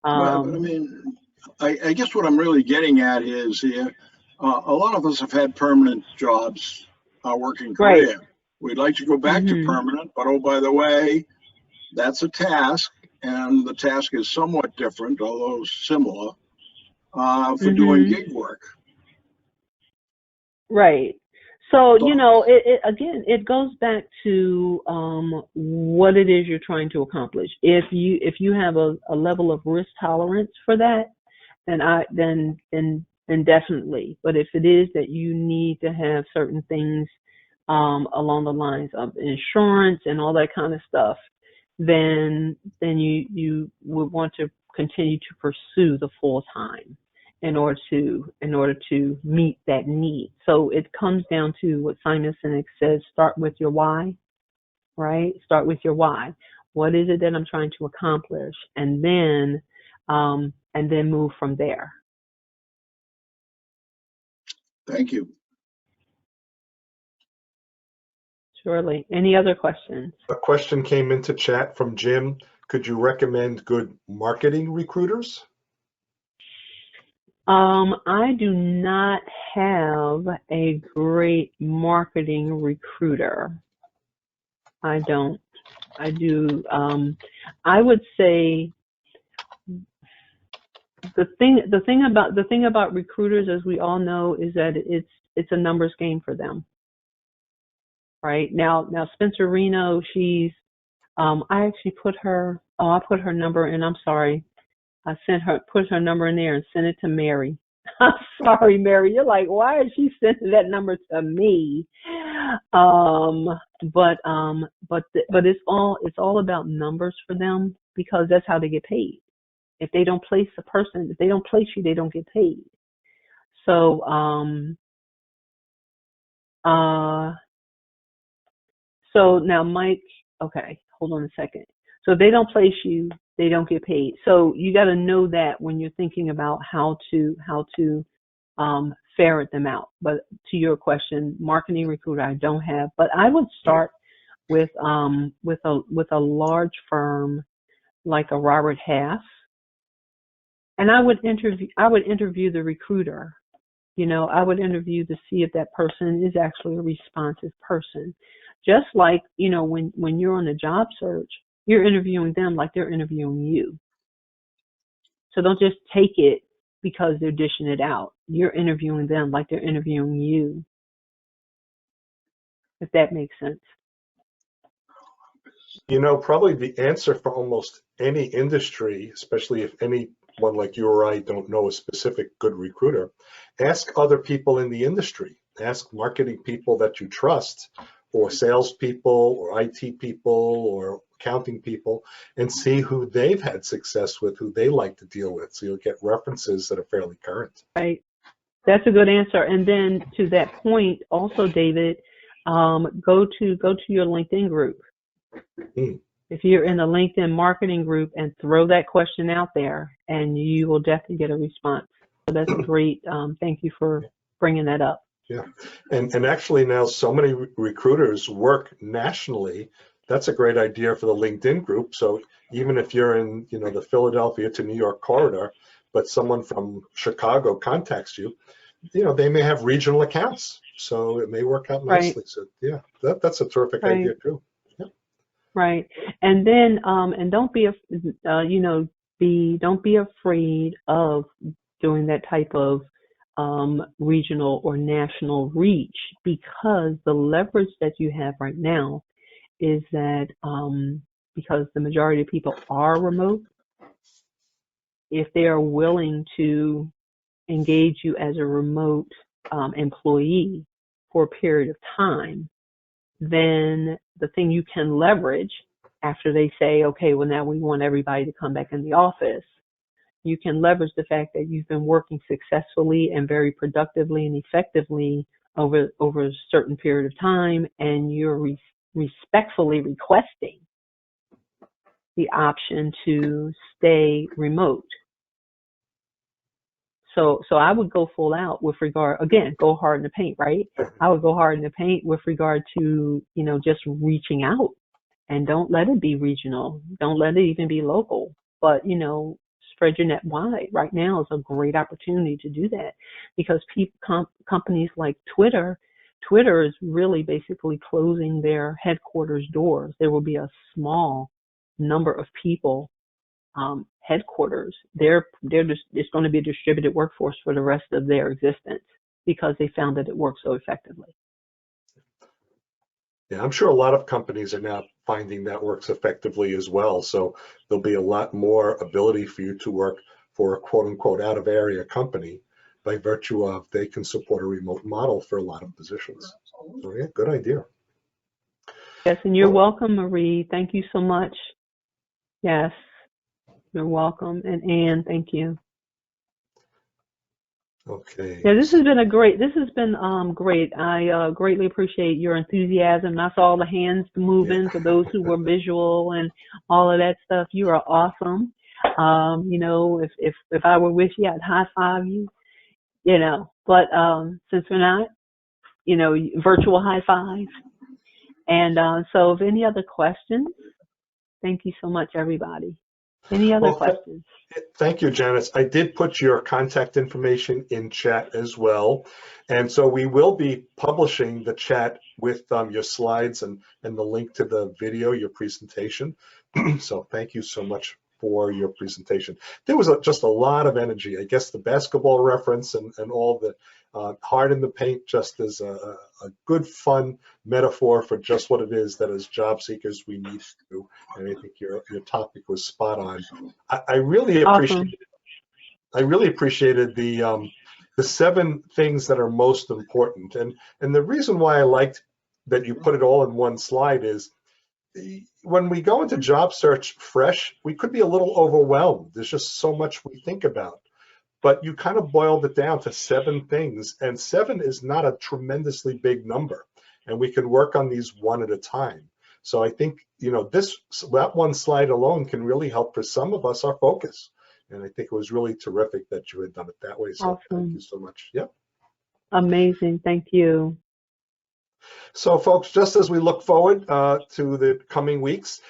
Well, but I mean, I guess what I'm really getting at is here, a lot of us have had permanent jobs, our working career. Right. We'd like to go back to permanent, but oh, by the way, that's a task, and the task is somewhat different, although similar, for doing gig work. Right. So, you know, it goes back to what it is you're trying to accomplish. If you have a level of risk tolerance for that, then definitely. But if it is that you need to have certain things along the lines of insurance and all that kind of stuff, then you would want to continue to pursue the full time in order to meet that need. So it comes down to what Simon Sinek says: start with your why, right? Start with your why. What is it that I'm trying to accomplish, and then move from there. Thank you. Surely. Any other questions? A question came into chat from Jim. Could you recommend good marketing recruiters? I do not have a great marketing recruiter. I don't. I do. I would say the thing about recruiters, as we all know, is that it's a numbers game for them. Right now Spencer Reno, she's I actually put her number in. I'm sorry. I put her number in there and sent it to Mary. I'm sorry, Mary. You're like, why is she sending that number to me? But it's all about numbers for them, because that's how they get paid. If they don't place you, they don't get paid. So so now Mike, okay, hold on a second. So if they don't place you, they don't get paid. So you got to know that when you're thinking about how to ferret them out. But to your question, marketing recruiter, I don't have. But I would start with a large firm like a Robert Half, and I would interview the recruiter. You know, I would interview to see if that person is actually a responsive person. Just like, you know, when you're on a job search, you're interviewing them like they're interviewing you. So don't just take it because they're dishing it out. You're interviewing them like they're interviewing you, if that makes sense. You know, probably the answer for almost any industry, especially if anyone like you or I don't know a specific good recruiter, ask other people in the industry. Ask marketing people that you trust, or salespeople, or IT people, or accounting people, and see who they've had success with, who they like to deal with. So you'll get references that are fairly current. Right. That's a good answer. And then to that point, also, David, go to your LinkedIn group. If you're in the LinkedIn marketing group, and throw that question out there, and you will definitely get a response. So that's great. Thank you for bringing that up. Yeah, and actually now so many recruiters work nationally. That's a great idea for the LinkedIn group. So even if you're in, you know, the Philadelphia to New York corridor, but someone from Chicago contacts you, you know, they may have regional accounts, so it may work out nicely. Right. So yeah, that's a terrific idea too. Yeah. Right. And then, and don't be, don't be afraid of doing that type of regional or national reach, because the leverage that you have right now is that because the majority of people are remote, if they are willing to engage you as a remote employee for a period of time, then the thing you can leverage after they say, okay, well, now we want everybody to come back in the office, you can leverage the fact that you've been working successfully and very productively and effectively over a certain period of time, and you're respectfully requesting the option to stay remote. So I would go full out with regard, again, go hard in the paint, right? I would go hard in the paint with regard to, just reaching out, and don't let it be regional. Don't let it even be local, but, spread your net wide. Right now is a great opportunity to do that, because companies like Twitter is really basically closing their headquarters doors. There will be a small number of people headquarters. It's going to be a distributed workforce for the rest of their existence, because they found that it works so effectively. Yeah, I'm sure a lot of companies are now finding that works effectively as well. So there'll be a lot more ability for you to work for a quote unquote out of area company by virtue of they can support a remote model for a lot of positions. So yeah, good idea. Yes, and you're welcome, Marie. Thank you so much. Yes, you're welcome. And Anne, thank you. Okay. Yeah, this has been great. I greatly appreciate your enthusiasm. I saw all the hands moving for those who were visual and all of that stuff. You are awesome. If I were with you, I'd high five you. But since we're not, virtual high fives. And so, if any other questions, thank you so much, everybody. Any other questions? Thank you, Janice. I did put your contact information in chat as well. And so we will be publishing the chat with your slides and the link to the video, your presentation. So thank you so much for your presentation. There was just a lot of energy. I guess the basketball reference and all the hard in the paint just is a good, fun metaphor for just what it is that as job seekers we need to do. And I think your topic was spot on. I really appreciated. I really appreciated the 7 things that are most important. And the reason why I liked that you put it all in one slide is, when we go into job search fresh, we could be a little overwhelmed. There's just so much we think about. But you kind of boiled it down to 7 things, and 7 is not a tremendously big number, and we can work on these one at a time. So I think that one slide alone can really help for some of us our focus, and I think it was really terrific that you had done it that way. So awesome. Thank you so much. Yep. Amazing. Thank you. So folks, just as we look forward to the coming weeks,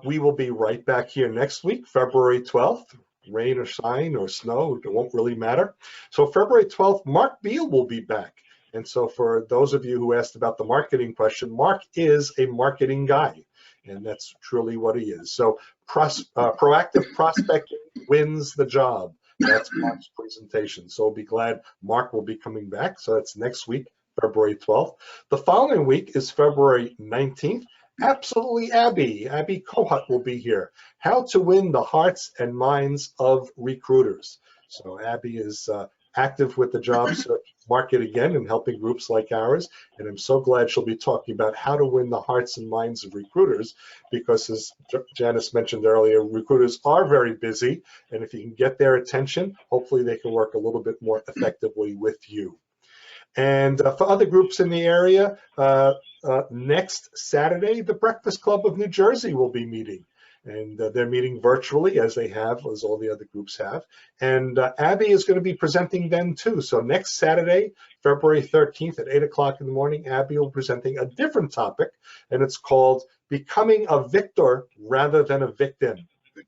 we will be right back here next week, February 12th. Rain or shine or snow, it won't really matter. So February 12th, Mark Beal will be back. And so for those of you who asked about the marketing question, Mark is a marketing guy, and that's truly what he is. So proactive prospecting wins the job. That's Mark's presentation. So I'll be glad Mark will be coming back. So that's next week, February 12th. The following week is February 19th. Absolutely, Abby Kohut will be here. How to win the hearts and minds of recruiters. So Abby is active with the job search market again and helping groups like ours. And I'm so glad she'll be talking about how to win the hearts and minds of recruiters, because as Janice mentioned earlier, recruiters are very busy. And if you can get their attention, hopefully they can work a little bit more effectively with you. And for other groups in the area, next Saturday, the Breakfast Club of New Jersey will be meeting. And they're meeting virtually, as all the other groups have. And Abby is going to be presenting then too. So next Saturday, February 13th at 8 o'clock in the morning, Abby will be presenting a different topic, and it's called Becoming a Victor Rather Than a Victim.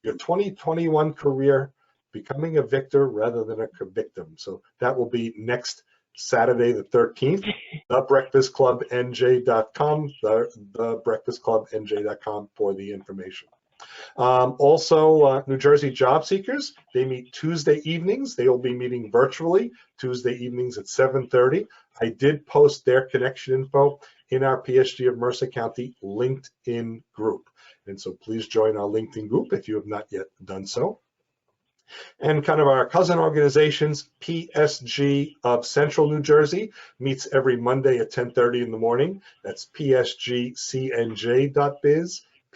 Your 2021 career, becoming a victor rather than a victim. So that will be next Saturday the 13th, thebreakfastclubnj.com, thebreakfastclubnj.com for the information. Also, New Jersey job seekers, they meet Tuesday evenings. They will be meeting virtually Tuesday evenings at 7:30. I did post their connection info in our PSG of Mercer County LinkedIn group. And so please join our LinkedIn group if you have not yet done so. And kind of our cousin organizations, PSG of Central New Jersey meets every Monday at 10:30 in the morning. That's psgcnj.biz,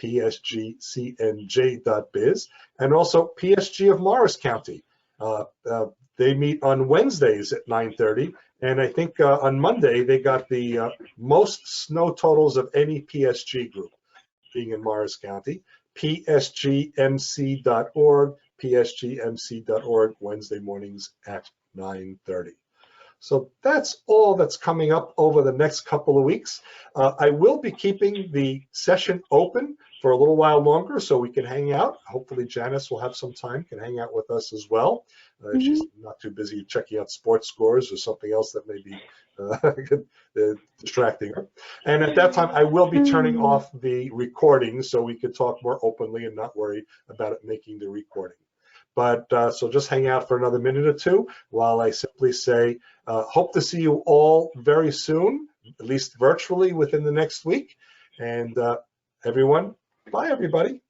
psgcnj.biz, and also PSG of Morris County. They meet on Wednesdays at 9:30, and I think on Monday they got the most snow totals of any PSG group, being in Morris County. psgmc.org, psgmc.org, Wednesday mornings at 9:30. So that's all that's coming up over the next couple of weeks. I will be keeping the session open for a little while longer so we can hang out. Hopefully Janice will have some time, can hang out with us as well. If she's not too busy checking out sports scores or something else that may be distracting her. And at that time, I will be turning off the recording so we can talk more openly and not worry about it making the recording. But so just hang out for another minute or two while I simply say, hope to see you all very soon, at least virtually within the next week. And everyone, bye everybody.